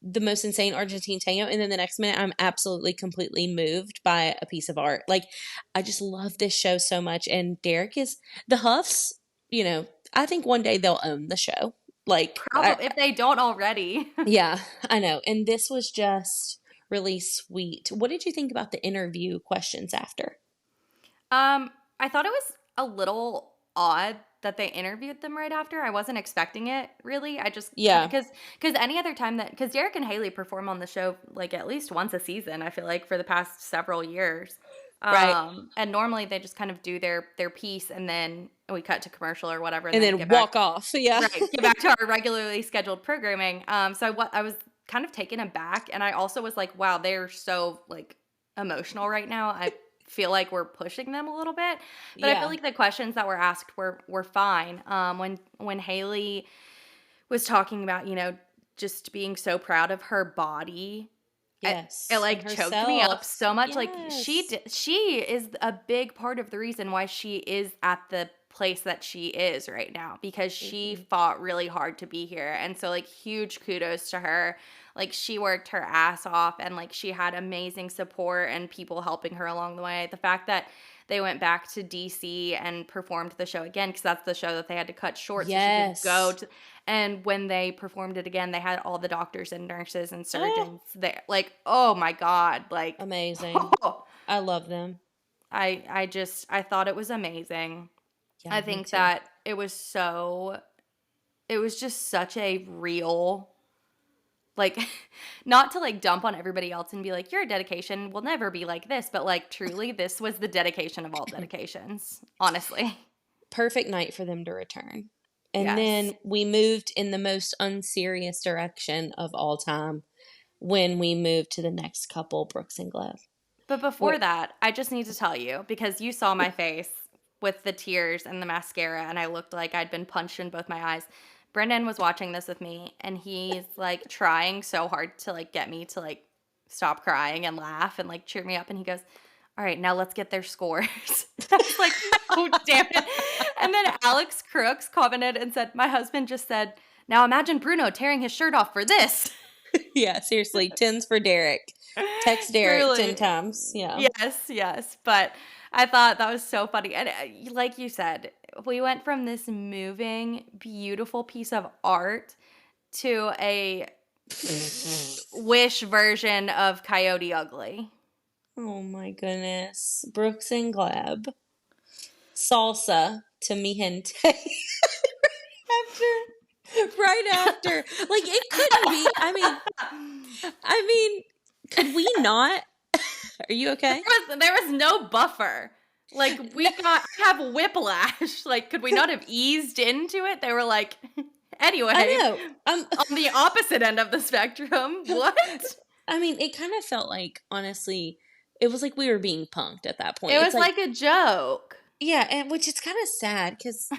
the most insane Argentine tango, and then the next minute I'm absolutely completely moved by a piece of art. Like I just love this show so much. And Derek is the Huffs, I think one day they'll own the show. Like probably if they don't already. yeah, I know. And this was just really sweet. What did you think about the interview questions after? I thought it was a little odd that they interviewed them right after. I wasn't expecting it really. I just Yeah, because any other time that because Derek and Haley perform on the show like at least once a season. I feel like for the past several years. right. And normally they just kind of do their piece and then we cut to commercial or whatever and And then then get back walk off. Yeah. right get back to our regularly scheduled programming. So what I was kind of taken aback and I also was like, wow, they're so like emotional right now. I feel like we're pushing them a little bit, but I feel Yeah. like the questions that were asked were fine. When Haley was talking about, just being so proud of her body, it Yes. And like choked me up herself. so much. Like Yes. she is a big part of the reason why she is at the place that she is right now because she Hmm. fought really hard to be here. And so like huge kudos to her. Like she worked her ass off and like she had amazing support and people helping her along the way. The fact that they went back to DC and performed the show again because that's the show that they had to cut short so she could go Yes. to. And when they performed it again, they had all the doctors and nurses and Oh, surgeons there. Like, oh my God. Like, amazing. I love them. I thought it was amazing. I Yeah, me think too. that it was just such a real, like, not to like dump on everybody else and be like, your dedication will never be like this, but like, truly, this was the dedication of all dedications, honestly. Perfect night for them to return. And Yes. then we moved in the most unserious direction of all time when we moved to the next couple, Brooks and Gleb. But before Where, that, I just need to tell you because you saw my face with the tears and the mascara, and I looked like I'd been punched in both my eyes. Brendan was watching this with me, and he's like trying so hard to like get me to like stop crying and laugh and like cheer me up. And he goes, "All right, now let's get their scores." I was like, "Oh, damn it." And then Alex Crooks commented and said, "My husband just said, now imagine Bruno tearing his shirt off for this." yeah, seriously, tens for Derek. Text Derek 10 Truly. times. Yeah. Yes, yes. But I thought that was so funny. And like you said, we went from this moving, beautiful piece of art to a wish version of Coyote Ugly. Oh my goodness. Brooks and Gleb. Salsa to mi gente. after, right after. Like, it couldn't be. I mean, could we not? Are you okay? There was no buffer. Like No, I have whiplash. Like, could we not have eased into it? They were like, I anyway, know. on the opposite end of the spectrum. What? I mean, it kind of felt like, honestly, It was like we were being punked at that point. It It's was like, like a joke. yeah, and which is kind of sad because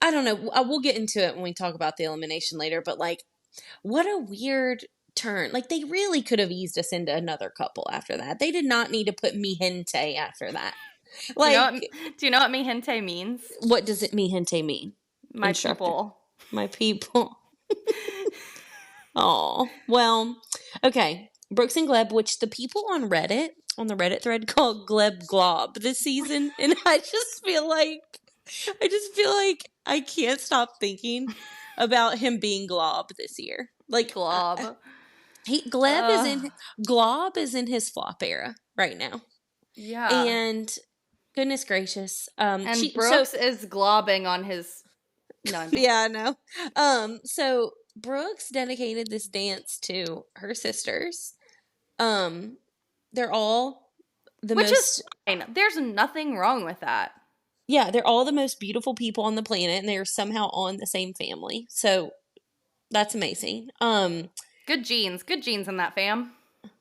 I don't know. We'll get into it when we talk about the elimination later, but like, what a weird turn. Like, they really could have eased us into another couple after that. They did not need to put mi gente after that. Do you know Like, what, do you know what mi gente means? what does it mi gente mean? My Instructor. people. My people. Oh, well, okay. Brooks and Gleb, which the people on Reddit, on the Reddit thread, called Gleb Glob this season. And I just feel like I can't stop thinking about him being Glob this year. Like, Glob. Gleb Glob is in his flop era right now. Yeah. And goodness gracious. And Brooks is globbing on his none. Yeah, I know. So Brooks dedicated this dance to her sisters. They're all the Which most is fine. There's nothing wrong with that. yeah, they're all the most beautiful people on the planet, and they're somehow on the same family. So that's amazing. Good genes in that fam.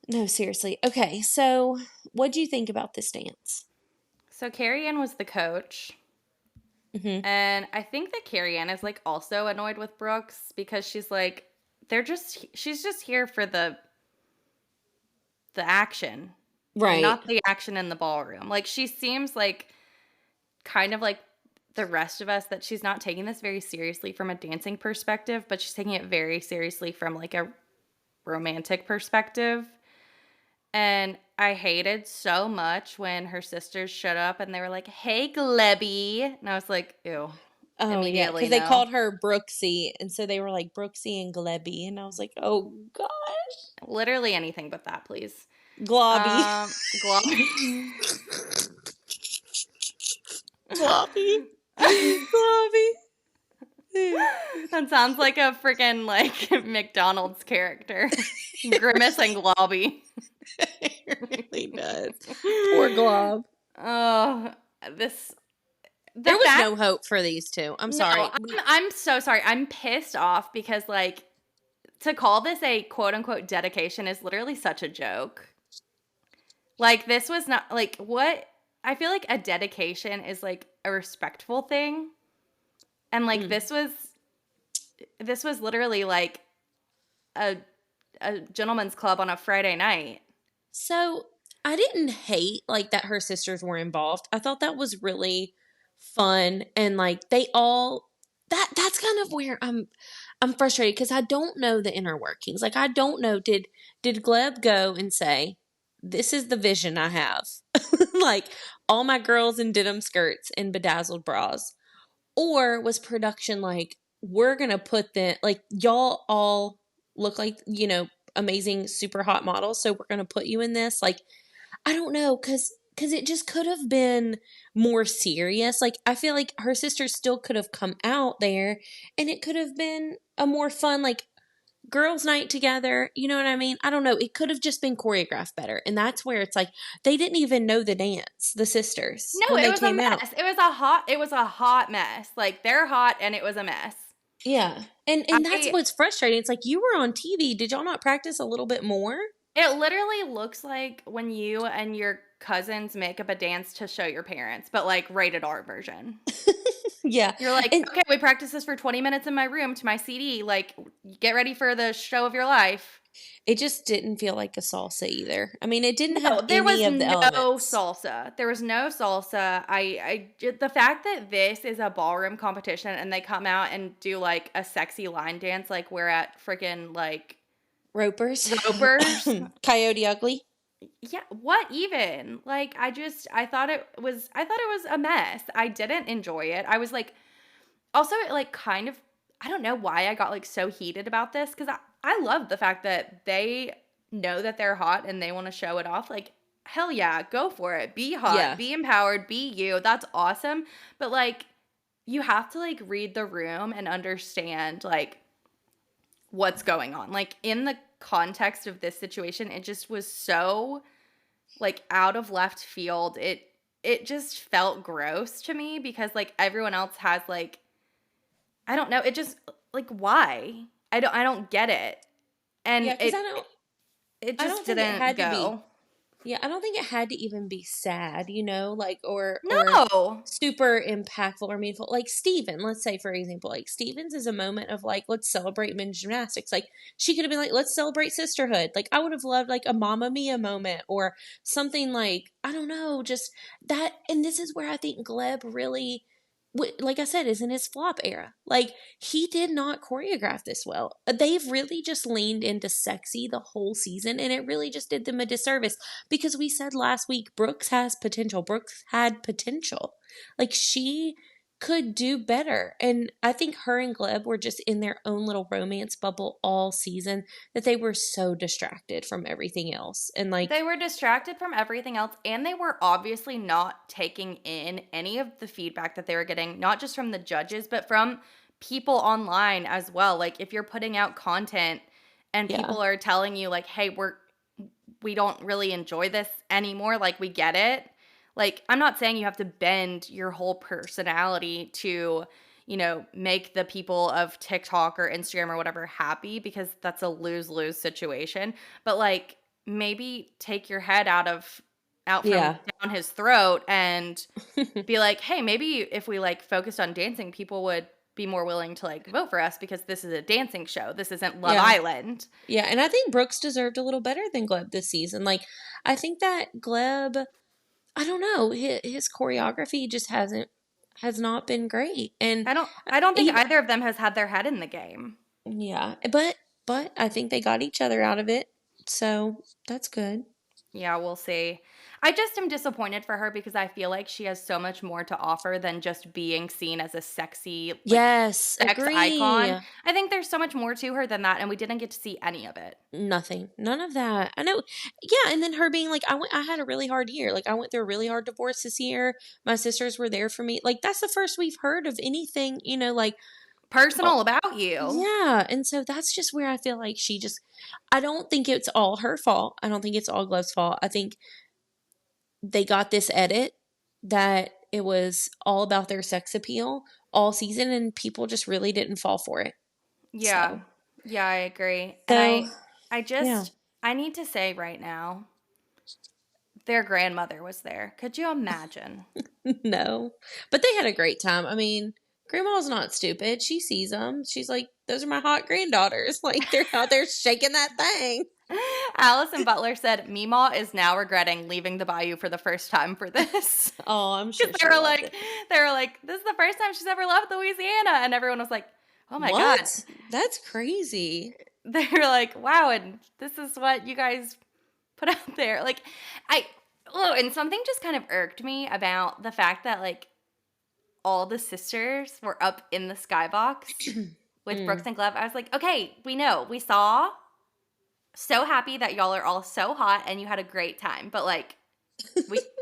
No, seriously. Okay, so what do you think about this dance? So Carrie Ann was the coach. Mm-hmm. And I think that Carrie Ann is like also annoyed with Brooks because she's like, she's just here for the action. Right. Not the action in the ballroom. Like, she seems like kind of like the rest of us, that she's not taking this very seriously from a dancing perspective, but she's taking it very seriously from like a romantic perspective. And I hated so much when her sisters showed up and they were like, "Hey, Glebby." And I was like, ew. Oh, yeah, Immediately, because they no. called her Brooksy, and so they were like Brooksy and Glebby, and I was like, oh, gosh. Literally anything but that, please. Globby. Globby. Globby. Globby. That sounds like a freaking like McDonald's character. Grimace and Globby. It really does. Poor Glob. Oh, There was no hope for these two. I'm sorry. I'm so sorry. I'm pissed off because like, to call this a quote unquote dedication is literally such a joke. Like, this was not like what I feel like a dedication is like a respectful thing. And like this was literally like a gentleman's club on a Friday night. So I didn't hate like that her sisters were involved. I thought that was really fun, and like they all that's kind of where I'm frustrated because I don't know the inner workings. Like, I don't know, did Gleb go and say, "This is the vision I have," like all my girls in denim skirts and bedazzled bras, or was production like, we're gonna put the like y'all all look like amazing super hot models, so we're gonna put you in this. Like, I don't know, because it just could have been more serious. Like, I feel like her sisters still could have come out there, and it could have been a more fun, like, girls' night together. You know what I mean? I don't know. It could have just been choreographed better. And that's where it's like, they didn't even know the dance, the sisters. No, when it they was a came mess. out. It was a hot mess. Like, they're hot and it was a mess. Yeah. And that's what's frustrating. It's like, you were on TV. Did y'all not practice a little bit more? It literally looks like when you and your cousins make up a dance to show your parents, but like rated R version. Yeah. You're like, okay, we practiced this for 20 minutes in my room to my CD. Like, get ready for the show of your life. It just didn't feel like a salsa either. I mean, it didn't have any of the elements. There was no salsa. The fact that this is a ballroom competition and they come out and do like a sexy line dance, like we're at freaking like Ropers. Coyote Ugly. Yeah, what even? Like, I thought it was a mess. I didn't enjoy it. I was like, also like kind of, I don't know why I got like so heated about this, because I love the fact that they know that they're hot and they want to show it off. Like, hell yeah, go for it. Be hot, be empowered, be you. That's awesome. But like, you have to like read the room and understand like what's going on. Like, in the context of this situation, it just was so like out of left field. It just felt gross to me because like everyone else has like, I don't know, it just like, why? I don't get it. And yeah, because it just didn't go. Yeah, I don't think it had to even be sad, like or No. super impactful or meaningful. Like Steven, let's say for example, like Steven's is a moment of like, let's celebrate men's gymnastics. Like she could have been like, let's celebrate sisterhood. Like I would have loved like a Mamma Mia moment or something like, I don't know, just that. And this is where I think Gleb really, like I said, is in his flop era. Like he did not choreograph this well. They've really just leaned into sexy the whole season, and it really just did them a disservice because we said last week Brooks has potential. Brooks had potential. Like she could do better. And I think her and Gleb were just in their own little romance bubble all season that they were so distracted from everything else. And like, They were distracted from everything else, and they were obviously not taking in any of the feedback that they were getting, not just from the judges, but from people online as well. Like if you're putting out content and yeah. people are telling you like, "Hey, we don't really enjoy this anymore," like we get it. Like I'm not saying you have to bend your whole personality to, make the people of TikTok or Instagram or whatever happy, because that's a lose-lose situation. But like maybe take your head out from Yeah. down his throat and be like, "Hey, maybe if we like focused on dancing, people would be more willing to like vote for us because this is a dancing show. This isn't Love Yeah. Island." Yeah, and I think Brooks deserved a little better than Gleb this season. Like, I think that Gleb, I don't know, his choreography just has not been great, and I don't think he, either of them has had their head in the game. yeah, but I think they got each other out of it, so that's good. Yeah, we'll see. I just am disappointed for her because I feel like she has so much more to offer than just being seen as a sexy, like, Yes, sex agree. icon. I think there's so much more to her than that, and we didn't get to see any of it. Nothing, none of that. I know, yeah, and then her being like, I had a really hard year. Like, I went through a really hard divorce this year. My sisters were there for me. Like, that's the first we've heard of anything, like. Personal about you. Yeah, and so that's just where I feel like I don't think it's all her fault. I don't think it's all Glev's fault. I think they got this edit that it was all about their sex appeal all season and people just really didn't fall for it. Yeah. So, Yeah, I agree. And so I yeah. just I need to say right now, their grandmother was there. Could you imagine? No. But they had a great time. I mean, grandma's not stupid. She sees them. She's like, those are my hot granddaughters. Like they're out there shaking that thing. Allison Butler said Meemaw is now regretting leaving the Bayou for the first time for this. Oh, I'm Because sure she loved it. they were like, this is the first time she's ever left Louisiana, and everyone was like, oh my god. What? That's crazy. They were like, wow, and this is what you guys put out there. Like, and something just kind of irked me about the fact that like all the sisters were up in the skybox with Brooks Mm. and Glove. I was like, okay, we know, we saw. So happy that y'all are all so hot and you had a great time, but like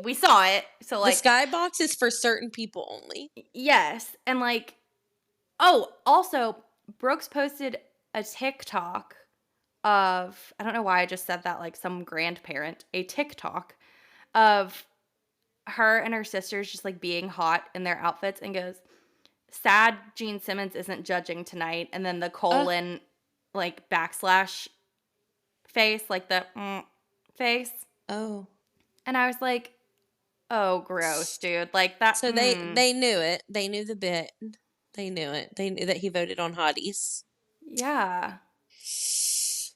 we saw it. So The like skybox is for certain people only. yes, and like oh, also Brooks posted a TikTok of, I don't know why I just said that like some grandparent, a TikTok of her and her sisters just like being hot in their outfits, and goes, sad Gene Simmons isn't judging tonight, and then the Uh, colon like backslash face, like the face. oh. And I was like, oh, gross, dude. Like that. So they knew it. They knew the bit. They knew it. They knew that he voted on hotties. Yeah.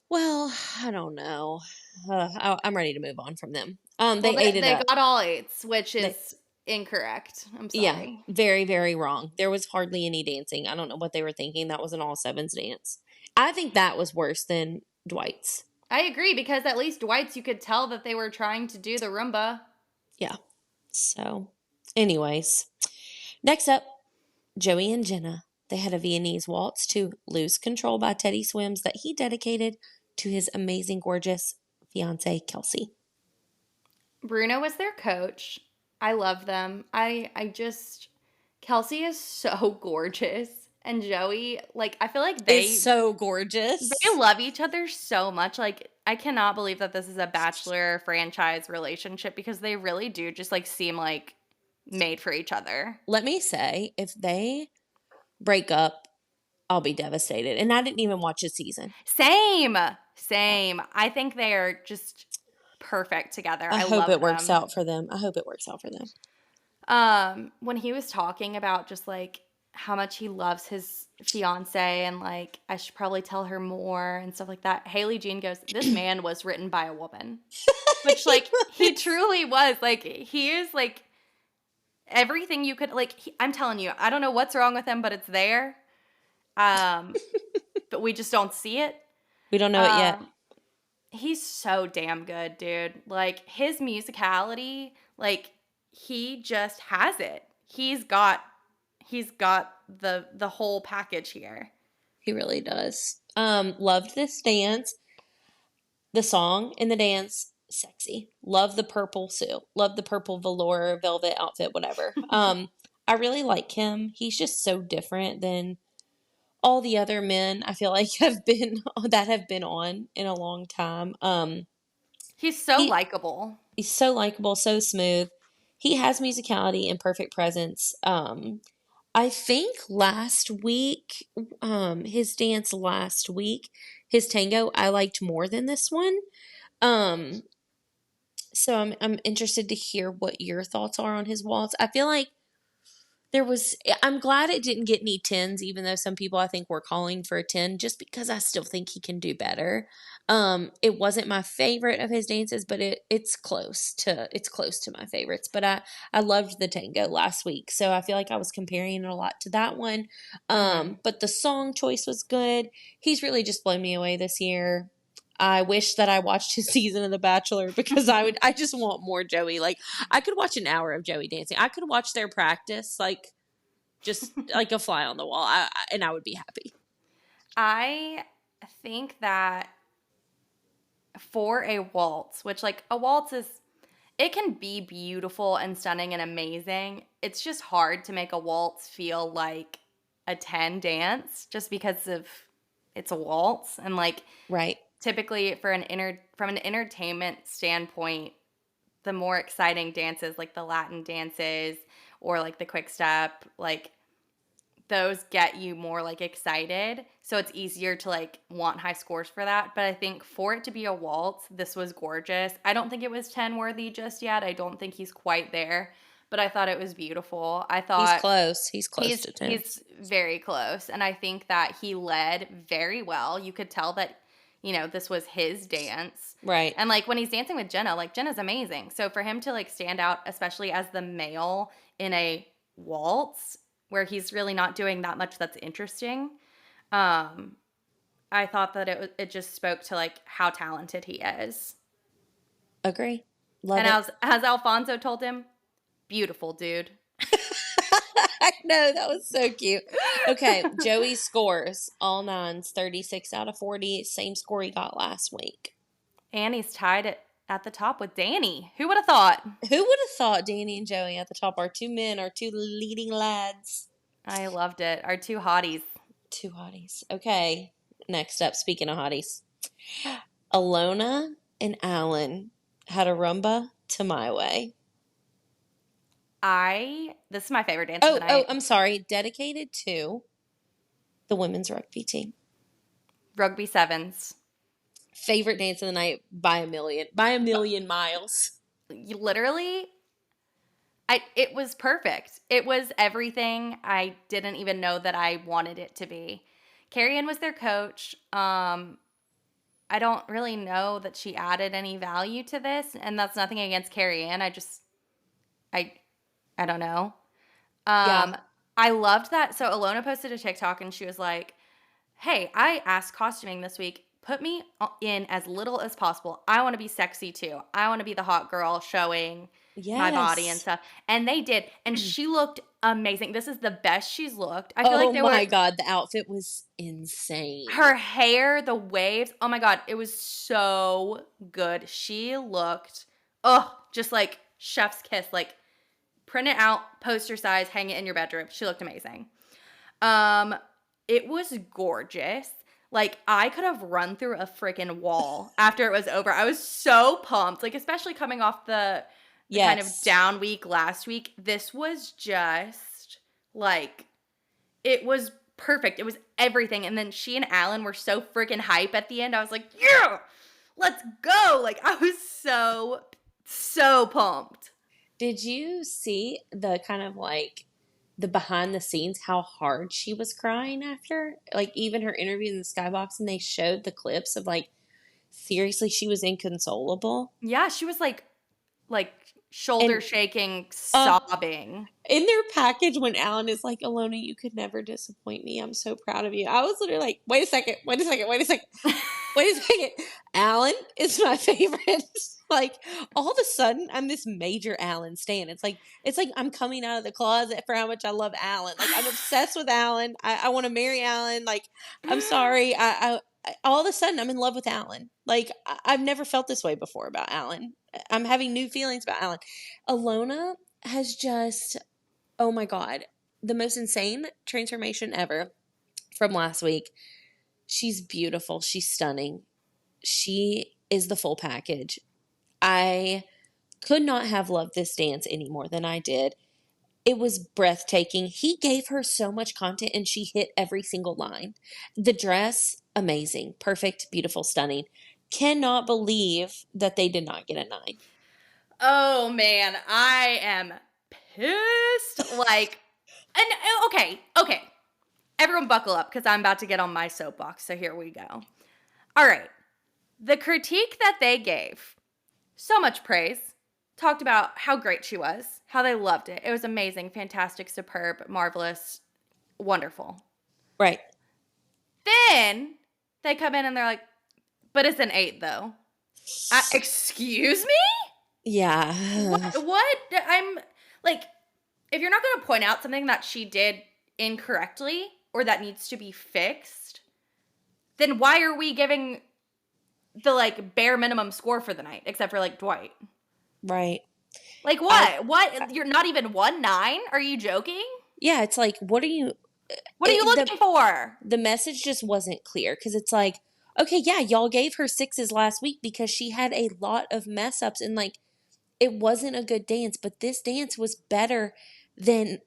Well, I don't know. I'm ready to move on from them. Well, They ate it they up. got all eights, which They, is incorrect. I'm yeah, sorry. very, very wrong. There was hardly any dancing. I don't know what they were thinking. That was an all sevens dance. I think that was worse than Dwight's. I agree, because at least Dwight's, you could tell that they were trying to do the Roomba. Yeah. So, anyways, next up, Joey and Jenna. They had a Viennese waltz to Lose Control by Teddy Swims that he dedicated to his amazing, gorgeous fiance, Kelsey. Bruno was their coach. I love them. I just Kelsey is so gorgeous. And Joey, like I feel like Is they so they gorgeous. love each other so much. Like I cannot believe that this is a Bachelor franchise relationship, because they really do just like seem like made for each other. Let me say, if they break up, I'll be devastated. And I didn't even watch a season. Same. Same. I think they are just perfect together. I I hope love it works them. out for them. I hope it works out for them. When he was talking about just like how much he loves his fiance and like I should probably tell her more and stuff like that, Haley Jean goes, "This man was written by a woman," which He like he was. truly was. Like he is like everything you could like. I'm telling you, I don't know what's wrong with him, but it's there. Um, but we just don't see it. We don't know it yet. Um, he's so damn good, dude. Like his musicality, like he just has it. He's got the whole package here. He really does. Loved this dance. The song and the dance, sexy. Love the purple suit. Love the purple velour velvet outfit, whatever. I really like him. He's just so different than all the other men I feel like have been on in a long time. He's so He likable. he's so likable, so smooth. He has musicality and perfect presence. I think last week, his dance last week, his tango, I liked more than this one. Um, so I'm interested to hear what your thoughts are on his waltz. I feel like I'm glad it didn't get any tens, even though some people I think were calling for a 10, just because I still think he can do better. It wasn't my favorite of his dances, but it's close to my favorites. But I loved the tango last week, so I feel like I was comparing it a lot to that one. Hmm. But the song choice was good. He's really just blown me away this year. I wish that I watched his season of The Bachelor because I just want more Joey. Like I could watch an hour of Joey dancing. I could watch their practice, like just like a fly on the wall. And I would be happy. I think that for a waltz, which like a waltz is it can be beautiful and stunning and amazing. It's just hard to make a waltz feel like a 10 dance just because of it's a waltz and like Right. typically from an entertainment standpoint, the more exciting dances like the Latin dances or like the quick step, like those get you more like excited. So it's easier to like want high scores for that. But I think for it to be a waltz, this was gorgeous. I don't think it was 10 worthy just yet. I don't think he's quite there, but I thought it was beautiful. I He's thought close. He's close he's to 10. he's very close and I think that he led very well. You could tell that this was his dance. Right. And like when he's dancing with Jenna, like Jenna's amazing. So for him to like stand out especially as the male in a waltz where he's really not doing that much that's interesting, um I thought that it just spoke to like how talented he is. Agree. Love And it. as Alfonso told him, beautiful dude. I know. That was so cute. Okay. Joey scores all nines, 36 out of 40. Same score he got last week. And he's tied at the top with Danny. Who would have thought? Who would have thought Danny and Joey at the top are two men, are two leading lads? I loved it. Our two hotties. Two hotties. Okay. Next up, speaking of hotties, Alona and Alan had a rumba to my way. This is my favorite dance of the night. I'm sorry. Dedicated to the women's rugby team. Rugby sevens. Favorite dance of the night by a million miles. Literally, it was perfect. It was everything I didn't even know that I wanted it to be. Carrie Ann was their coach. I don't really know that she added any value to this, and that's nothing against Carrie Ann. I don't know. Yeah. I loved that. So Alona posted a TikTok and she was like, "Hey, I asked costuming this week. Put me in as little as possible. I want to be sexy too. I want to be the hot girl showing my body and Yes. stuff." And they did. And she looked amazing. This is the best she's looked. I feel Oh like my God. The outfit was insane. her hair, the waves. Oh my God. It was so good. She looked, just like chef's kiss. Like print it out, poster size, hang it in your bedroom. She looked amazing. It was gorgeous. Like I could have run through a freaking wall after it was over. I was so pumped. Like especially coming off the kind of Yes. down week last week. This was just like it was perfect. It was everything. And then she and Alan were so freaking hype at the end. I was like, yeah. let's go. Like, I was so pumped. Did you see the kind of like the behind the scenes how hard she was crying after? Like even her interview in the Skybox and they showed the clips of like seriously she was inconsolable. Yeah, she was like shoulder And shaking, uh sobbing. in their package when Alan is like, Alona, you could never disappoint me. I'm so proud of you. I was literally like, wait a second, wait a second, wait a second. Wait a second. Alan is my favorite. Like all of a sudden I'm this major Alan stan. It's like I'm coming out of the closet for how much I love Alan. Like I'm obsessed with Alan. I want to marry Alan. Like I'm sorry. All of a sudden I'm in love with Alan. Like I've never felt this way before about Alan. I'm having new feelings about Alan. Alona has just, oh my God, the most insane transformation ever from last week. She's beautiful. She's stunning. She is the full package. I could not have loved this dance any more than I did. It was breathtaking. He gave her so much content and she hit every single line. The dress, amazing, perfect, beautiful, stunning. Cannot believe that they did not get a 9. Oh man, I am pissed. Like, and okay. Everyone buckle up because I'm about to get on my soapbox. So here we go. All right. The critique that they gave, so much praise. Talked about how great she was, how they loved it. It was amazing, fantastic, superb, marvelous, wonderful. Right. Then they come in and they're like, but it's an 8 though. Excuse me? Yeah. What? I'm like, if you're not going to point out something that she did incorrectly or that needs to be fixed, then why are we giving the like bare minimum score for the night, except for like Dwight? Right. Like what? What? You're not even 1-9? Are you joking? Yeah, it's like, what are you... What are you looking for? The message just wasn't clear because it's like, okay, yeah, y'all gave her 6s last week because she had a lot of mess ups and like it wasn't a good dance, but this dance was better than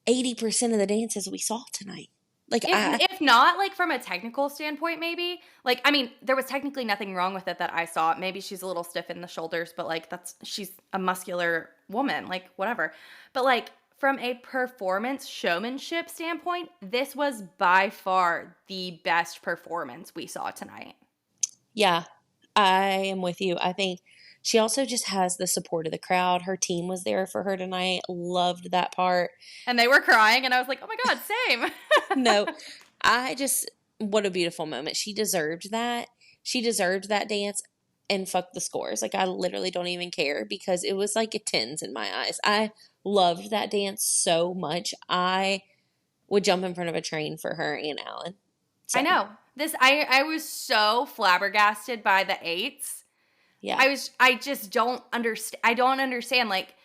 80% of the dances we saw tonight. Like If not, like from a technical standpoint, maybe. Like, I mean, there was technically nothing wrong with it that I saw. Maybe she's a little stiff in the shoulders, but like she's a muscular woman, like whatever. But like from a performance showmanship standpoint, this was by far the best performance we saw tonight. yeah, I am with you. I think she also just has the support of the crowd. Her team was there for her tonight. Loved that part. And they were crying, and I was like, oh my God, same. No, what a beautiful moment. She deserved that. She deserved that dance and fuck the scores. Like, I literally don't even care because it was like a 10s in my eyes. I loved that dance so much. I would jump in front of a train for her and Alan. So, I know. I was so flabbergasted by the 8s. yeah. I just don't understand. I don't understand. Like,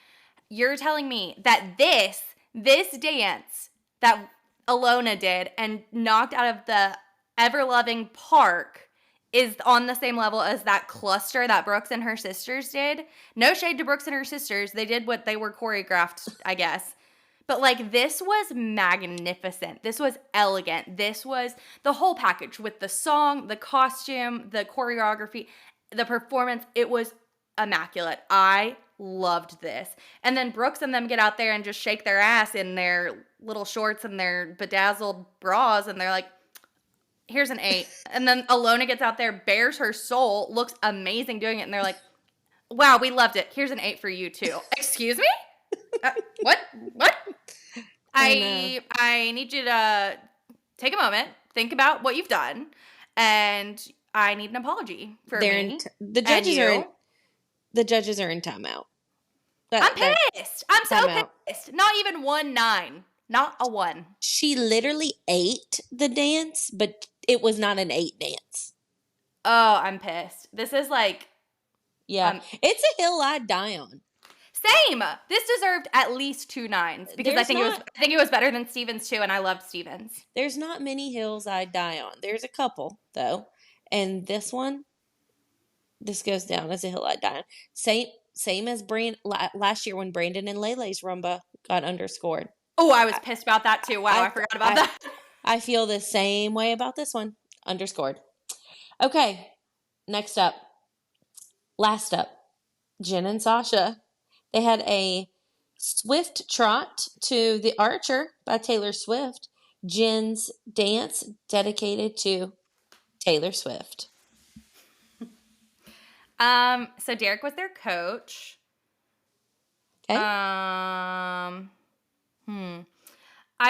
you're telling me that this dance that Alona did and knocked out of the ever-loving park is on the same level as that cluster that Brooks and her sisters did. No shade to Brooks and her sisters. They did what they were choreographed, I guess. But like this was magnificent. This was elegant. This was the whole package with the song, the costume, the choreography, the performance. It was immaculate. I loved this. And then Brooks and them get out there and just shake their ass in their little shorts and their bedazzled bras and they're like, here's an 8. And then Alona gets out there, bears her soul, looks amazing doing it, and they're like, wow, we loved it. Here's an 8 for you too. Excuse me? What? I need you to take a moment, think about what you've done, and I need an apology for me. The judges are in timeout. I'm pissed. I'm so pissed. Not even 1-9. Not a 1. She literally ate the dance, but it was not an 8 dance. Oh, I'm pissed. This is like... Yeah. It's a hill I'd die on. Same. This deserved at least 2 9s because I think it was better than Stevens too, and I loved Stevens. There's not many hills I'd die on. There's a couple though, and this goes down as a hill I'd die on. Same as last year when Brandon and Lele's rumba got underscored. Oh, I was pissed about that too. Wow, I forgot about that. I feel the same way about this one. Underscored. Okay, next up. Last up, Jen and Sasha. They had a swift trot to The Archer by Taylor Swift. Jen's dance dedicated to Taylor Swift. So Derek was their coach. Okay. I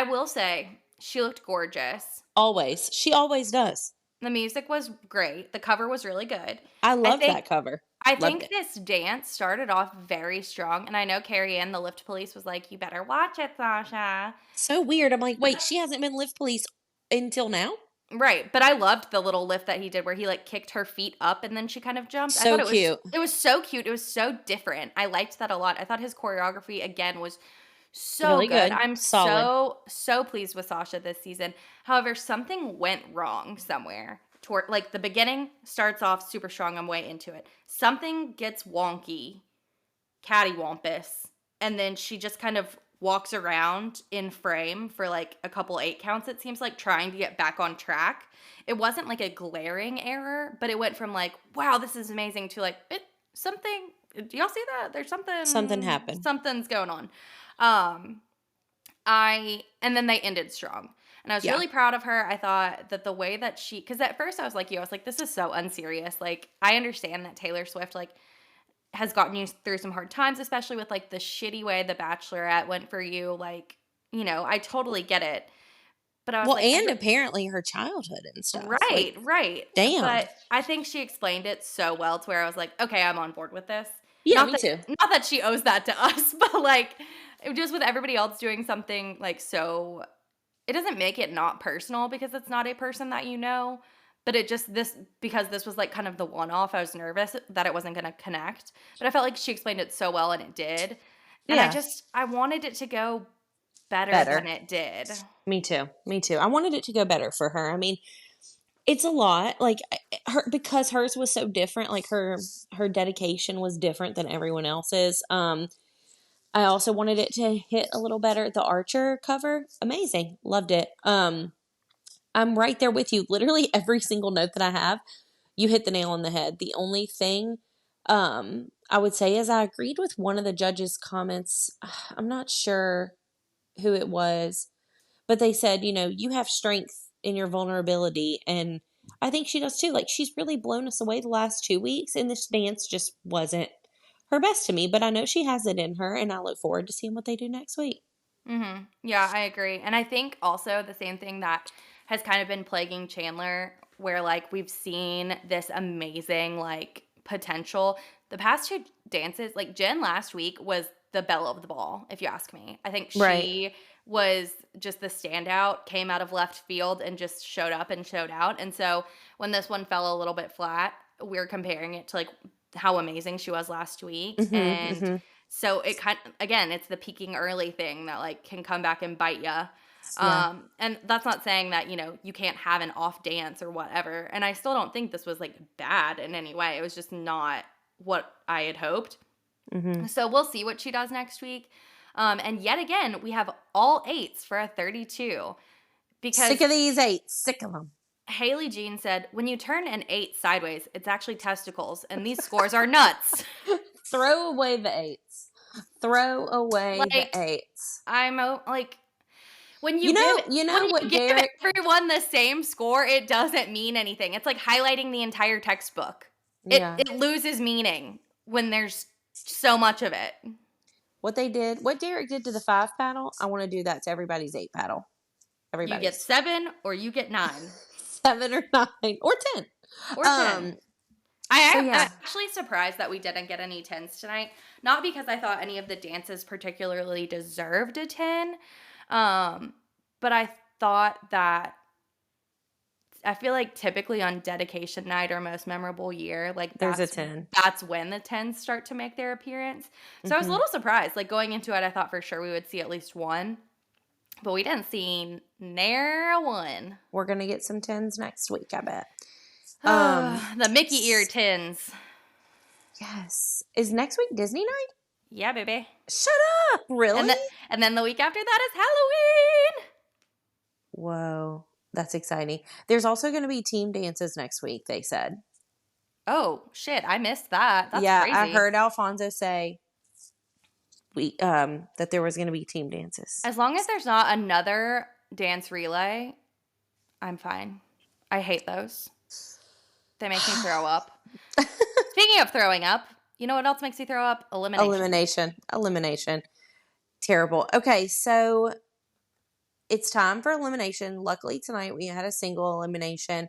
will say she looked gorgeous. Always. She always does. The music was great. The cover was really good. I I love think that cover. I Loved think it. this dance started off very strong, and I know Carrie Ann, the Lift Police, was like, "You better watch it, Sasha." So weird. I'm like, wait, she hasn't been Lift Police until now? Right, but I loved the little lift that he did where he like kicked her feet up and then she kind of jumped. I thought So cute. it was so cute. It was so different. I liked that a lot. I thought his choreography again was so Really good. good. I'm Solid. so pleased with Sasha this season. However, something went wrong somewhere. Toward like the beginning starts off super strong. I'm way into it. Something gets wonky, cattywampus, and then she just kind of walks around in frame for like a couple 8 counts, it seems like, trying to get back on track. It wasn't like a glaring error, but it went from like, wow, this is amazing, to like, something, do y'all see that? There's Something happened. something's going on. And then they ended strong. And I was really proud of her. I thought that the way that because at first I was like, this is so unserious. Like, I understand that Taylor Swift, like, has gotten you through some hard times, especially with like the shitty way The Bachelorette went for you. Like, I totally get it. But I was like, and apparently her childhood and stuff. Right, like, right. Damn. But I think she explained it so well to where I was like, okay, I'm on board with this. Yeah, not me too. Not that she owes that to us, but like, just with everybody else doing something like so, it doesn't make it not personal because it's not a person that you know. But because this was like kind of the one-off, I was nervous that it wasn't going to connect. But I felt like she explained it so well and it did. And Yeah. I wanted it to go better than it did. Me too. I wanted it to go better for her. I mean, it's a lot, like, because hers was so different. Like, her dedication was different than everyone else's. I also wanted it to hit a little better. The Archer cover, amazing. Loved it. I'm right there with you. Literally every single note that I have, you hit the nail on the head. The only thing I would say is I agreed with one of the judges' comments. I'm not sure who it was, but they said, you have strength in your vulnerability. And I think she does too. Like, she's really blown us away the last 2 weeks, and this dance just wasn't her best to me. But I know she has it in her, and I look forward to seeing what they do next week. Mm-hmm. Yeah, I agree. And I think also the same thing that has kind of been plaguing Chandler, where like we've seen this amazing like potential. The past 2 dances, like Jen last week was the belle of the ball, if you ask me. I think she was just the standout, came out of left field and just showed up and showed out. And so when this one fell a little bit flat, we're comparing it to like how amazing she was last week. So it kind of, again, it's the peaking early thing that like can come back and bite you. And that's not saying that, you can't have an off dance or whatever. And I still don't think this was like bad in any way. It was just not what I had hoped. So we'll see what she does next week. And yet again, we have all 8s for a 32. Because sick of these 8s. Sick of them. Hayley Jean said, when you turn an 8 sideways, it's actually testicles, and these scores are nuts. Throw away the 8s. Throw away the 8s. I'm like, when you give give everyone the same score, it doesn't mean anything. It's like highlighting the entire textbook. It loses meaning when there's so much of it. What Derek did to the 5 paddle, I want to do that to everybody's 8 paddle. You get 7 or you get 9. 7 or 9 or 10. Or 10. I'm actually surprised that we didn't get any 10s tonight. Not because I thought any of the dances particularly deserved a 10, but I thought that I feel like typically on dedication night or most memorable year, like there's a 10. That's when the 10s start to make their appearance. So I was a little surprised. Like going into it, I thought for sure we would see at least one. But we didn't see near one. We're going to get some 10s next week, I bet. The Mickey ear 10s. Yes. Is next week Disney night? Yeah, baby. Shut up. Really? And then the week after that is Halloween. Whoa. That's exciting. There's also going to be team dances next week, they said. Oh, shit. I missed that. That's Yeah, I crazy. heard Alfonso say that there was going to be team dances. As long as there's not another dance relay, I'm fine. I hate those. They make me throw up. Speaking of throwing up, you know what else makes you throw up? Elimination. Elimination. Terrible. Okay, so it's time for elimination. Luckily, tonight we had a single elimination.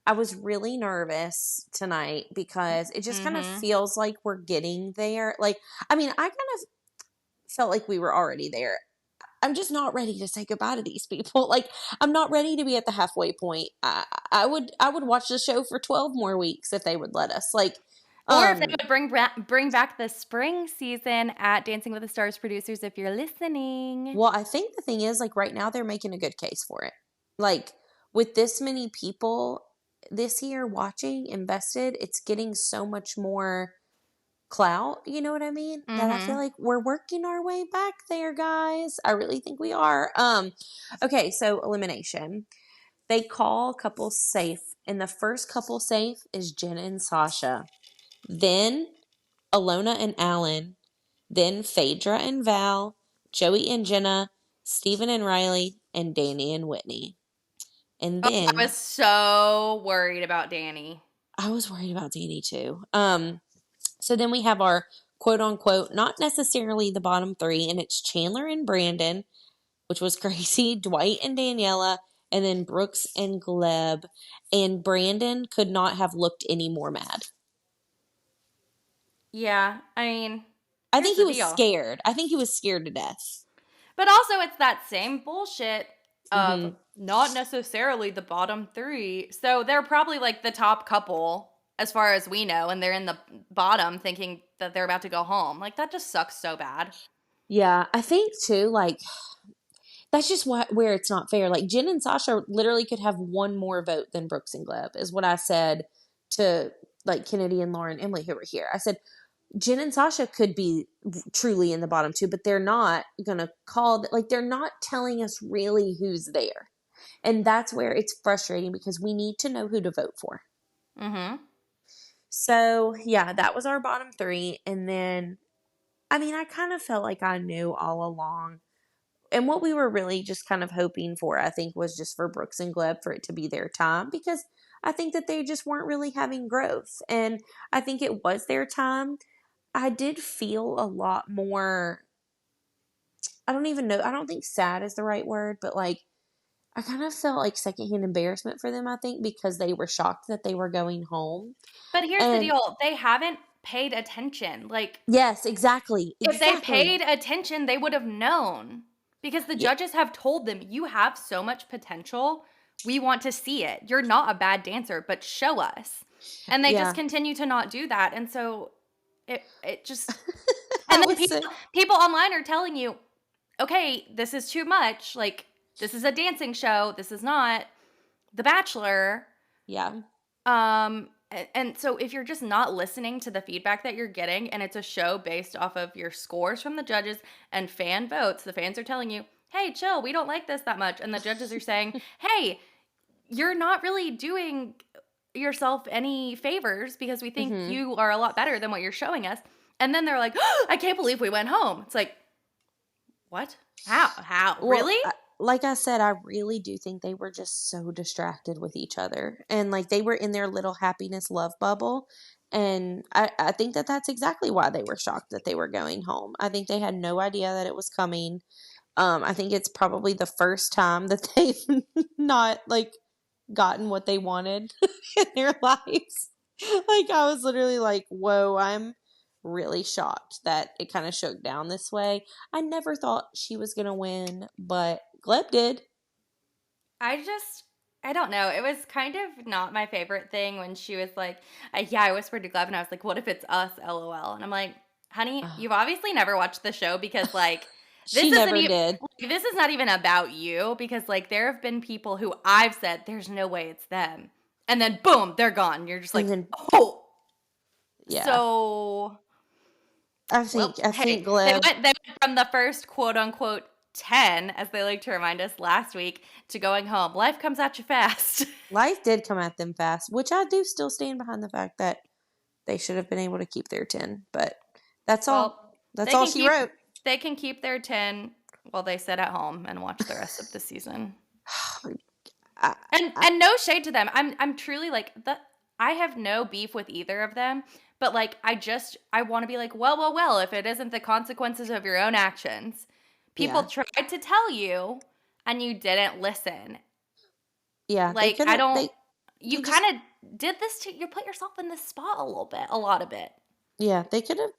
I was really nervous tonight because it just kind of Mm-hmm. feels like we're getting there. Like, I mean, I kind of felt like we were already there. I'm just not ready to say goodbye to these people. Like, I'm not ready to be at the halfway point. I would watch the show for 12 more weeks if they would let us. Like, Or if they um, would bring back the spring season at Dancing with the Stars producers, if you're listening. well, I think the thing is, like, right now they're making a good case for it. Like, with this many people this year watching, invested, it's getting so much more clout, you know what I mean? That I feel Mm-hmm. like we're working our way back there, guys. I really think we are. Okay, so elimination. They call couples safe, and the first couple safe is Jenna and Sasha. Then Alona and Alan, then Phaedra and Val, Joey and Jenna, Steven and Riley, and Danny and Whitney. And Oh, I then was so worried about Danny. I was worried about Danny too. So then we have our quote unquote, not necessarily the bottom three, and it's Chandler and Brandon, which was crazy, Dwight and Daniela, and then Brooks and Gleb. And Brandon could not have looked any more mad. Yeah, I mean, I here's think he the was deal. scared. I think he was scared to death. But also, it's that same bullshit of Mm-hmm. not necessarily the bottom three. So they're probably like the top couple as far as we know, and they're in the bottom thinking that they're about to go home. Like, that just sucks so bad. Yeah, I think too, like, that's just where it's not fair. Like, Jen and Sasha literally could have one more vote than Brooks and Gleb, is what I said to, like, Kennedy and Lauren, Emily, who were here. I said, Jen and Sasha could be truly in the bottom two, but they're not going to like, they're not telling us really who's there. And that's where it's frustrating because we need to know who to vote for. Mm-hmm. So, yeah, that was our bottom three. And then, I mean, I kind of felt like I knew all along. And what we were really just kind of hoping for, I think, was just for Brooks and Gleb for it to be their time because I think that they just weren't really having growth. And I think it was their time. I did feel a lot more, I don't even know, I don't think sad is the right word, but like, I kind of felt like secondhand embarrassment for them, I think, because they were shocked that they were going home. But here's the And deal, they haven't paid attention. Like, yes, exactly. if they Exactly. paid attention, they would have known because the Yeah. judges have told them, you have so much potential. We want to see it. You're not a bad dancer, but show us. And they just Yeah. continue to not do that. And so it just, I and then was so, people online are telling you, okay, this is too much. Like, this is a dancing show. This is not The Bachelor. yeah. And so if you're just not listening to the feedback that you're getting and it's a show based off of your scores from the judges and fan votes, the fans are telling you, hey, chill, we don't like this that much. And the judges are saying, hey, you're not really doing yourself any favors because we think Mm-hmm. you are a lot better than what you're showing us. And then they're like, oh, I can't believe we went home. It's like, what? How? Well, Really? like I said, I really do think they were just so distracted with each other. And like they were in their little happiness love bubble. And I think that that's exactly why they were shocked that they were going home. I think they had no idea that it was coming. I think it's probably the first time that they've not like gotten what they wanted in their lives. Like I was literally like, whoa, I'm really shocked that it kind of shook down this way. I never thought she was going to win, but Gleb did. I don't know. It was kind of not my favorite thing when she was like, yeah, I whispered to Gleb and I was like, what if it's us, LOL? And I'm like, honey, Ugh. you've obviously never watched the show because like She never did. this is not even about you because like there have been people who I've said there's no way it's them. And then boom, they're gone. You're just And like, then, "Oh." yeah, So, well, I hey, think Gleb, they went from the first quote unquote 10, as they like to remind us last week, to going home. Life comes at you fast. life did come at them fast, which I do still stand behind the fact that They should have been able to keep their 10, but that's all. Well, That's they all can she keep wrote. they can keep their 10 while they sit at home and watch the rest of the season. I, I, And no shade to them. I'm truly like the I have no beef with either of them, but like I want to be like, well, if it isn't the consequences of your own actions. People yeah. tried to tell you and you didn't listen. Yeah, they Like could I have, don't they you just, kind of did this to you put yourself in this spot a lot of it. yeah, they could have,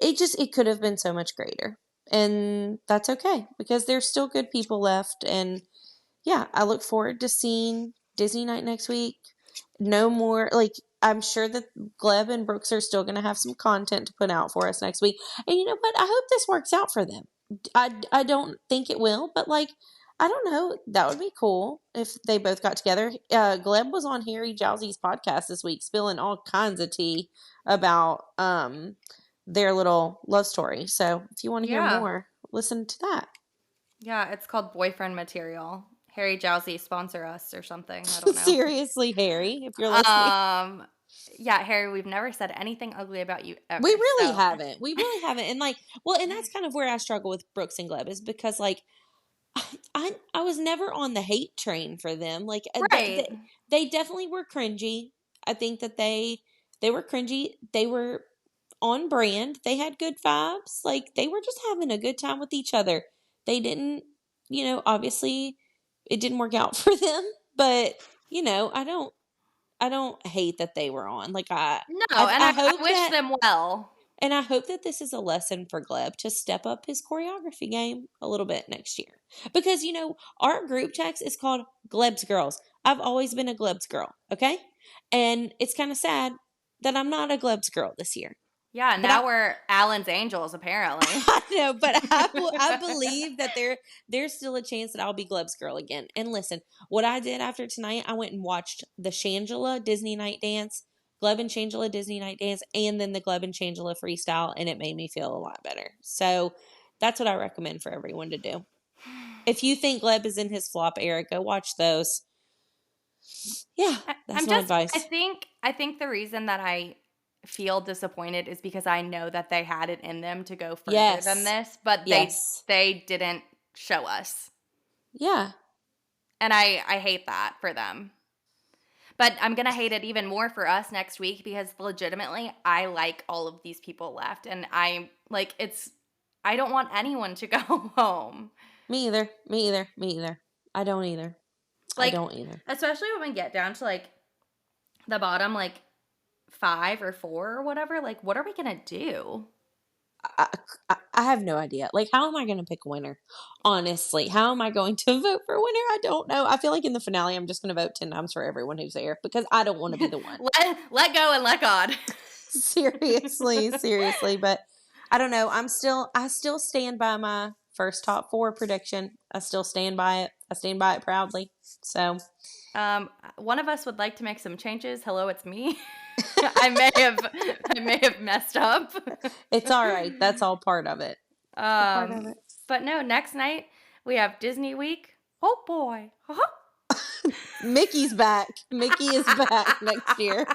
it could have been so much greater. And that's okay because there's still good people left. And yeah, I look forward to seeing Disney Night next week. No more, like, I'm sure that Gleb and Brooks are still going to have some content to put out for us next week. And you know what? I hope this works out for them. I don't think it will, but like, I don't know. That would be cool if they both got together. Gleb was on Harry Jowsey's podcast this week, spilling all kinds of tea about their little love story. So if you want to hear Yeah. more, listen to that. Yeah, it's called Boyfriend Material. Harry Jowsey sponsor us or something. I don't know. Seriously, Harry, if you're listening. Um, yeah, Harry, we've never said anything ugly about you We ever. really So, haven't. We really haven't. And like, well, and that's kind of where I struggle with Brooks and Gleb is because like I was never on the hate train for them. Like right. they definitely were cringy. I think that they were cringy. They were on brand. They had good vibes. Like they were just having a good time with each other. They didn't, obviously it didn't work out for them, but I don't hate that they were on. Like No, and I I hope wish that them well. and I hope that this is a lesson for Gleb to step up his choreography game a little bit next year. Because, our group text is called Gleb's Girls. I've always been a Gleb's girl, okay? And it's kind of sad that I'm not a Gleb's girl this year. Yeah, But I, now we're Alan's Angels, apparently. I know, but I believe that there's still a chance that I'll be Gleb's girl again. And listen, what I did after tonight, I went and watched the Shangela Disney Night Dance, Gleb and Shangela Disney Night Dance, and then the Gleb and Shangela freestyle, and it made me feel a lot better. So that's what I recommend for everyone to do. If you think Gleb is in his flop era, go watch those. Yeah, that's I'm my just advice. I think the reason that I feel disappointed is because I know that they had it in them to go further than Yes. this, but Yes. they didn't show us. Yeah. And I hate that for them. But I'm going to hate it even more for us next week because legitimately I like all of these people left and I don't want anyone to go home. Me either. Me either. Me either. I don't either. I Like don't either. especially when we get down to like the bottom like 5 or 4 or whatever, like what are we going to do? I have no idea. Like, how am I going to pick a winner? Honestly, how am I going to vote for a winner? I don't know. I feel like in the finale, I'm just going to vote 10 times for everyone who's there because I don't want to be the one. let go and let God. Seriously. But I don't know. I still stand by my first top 4 prediction. I still stand by it. I stand by it proudly. So, One of us would like to make some changes. Hello, it's me. I may have messed up. it's all right. That's all part of it. Part of it. But no, next night we have Disney Week. Oh boy. Mickey's back. Mickey is back next year.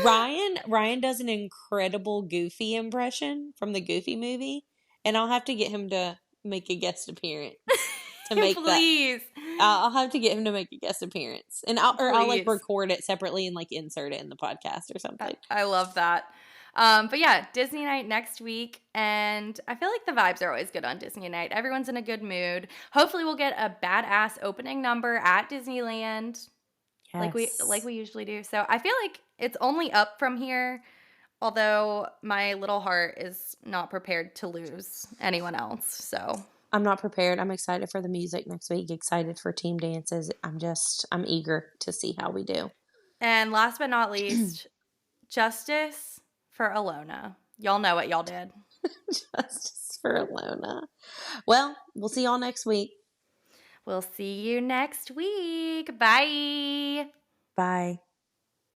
Ryan does an incredible Goofy impression from the Goofy movie, and I'll have to get him to make a guest appearance to make Please. that. I'll have to get him to make a guest appearance, and I'll like Please. record it separately and like insert it in the podcast or something. I love that. But yeah, Disney night next week, and I feel like the vibes are always good on Disney night. Everyone's in a good mood. Hopefully, we'll get a badass opening number at Disneyland, like we usually do. So I feel like it's only up from here. Although my little heart is not prepared to lose anyone else. So I'm not prepared. I'm excited for the music next week. Excited for team dances. I'm eager to see how we do. And last but not least, justice for Alona. Y'all know what y'all did. Justice for Alona. Well, we'll see y'all next week. We'll see you next week. Bye. Bye.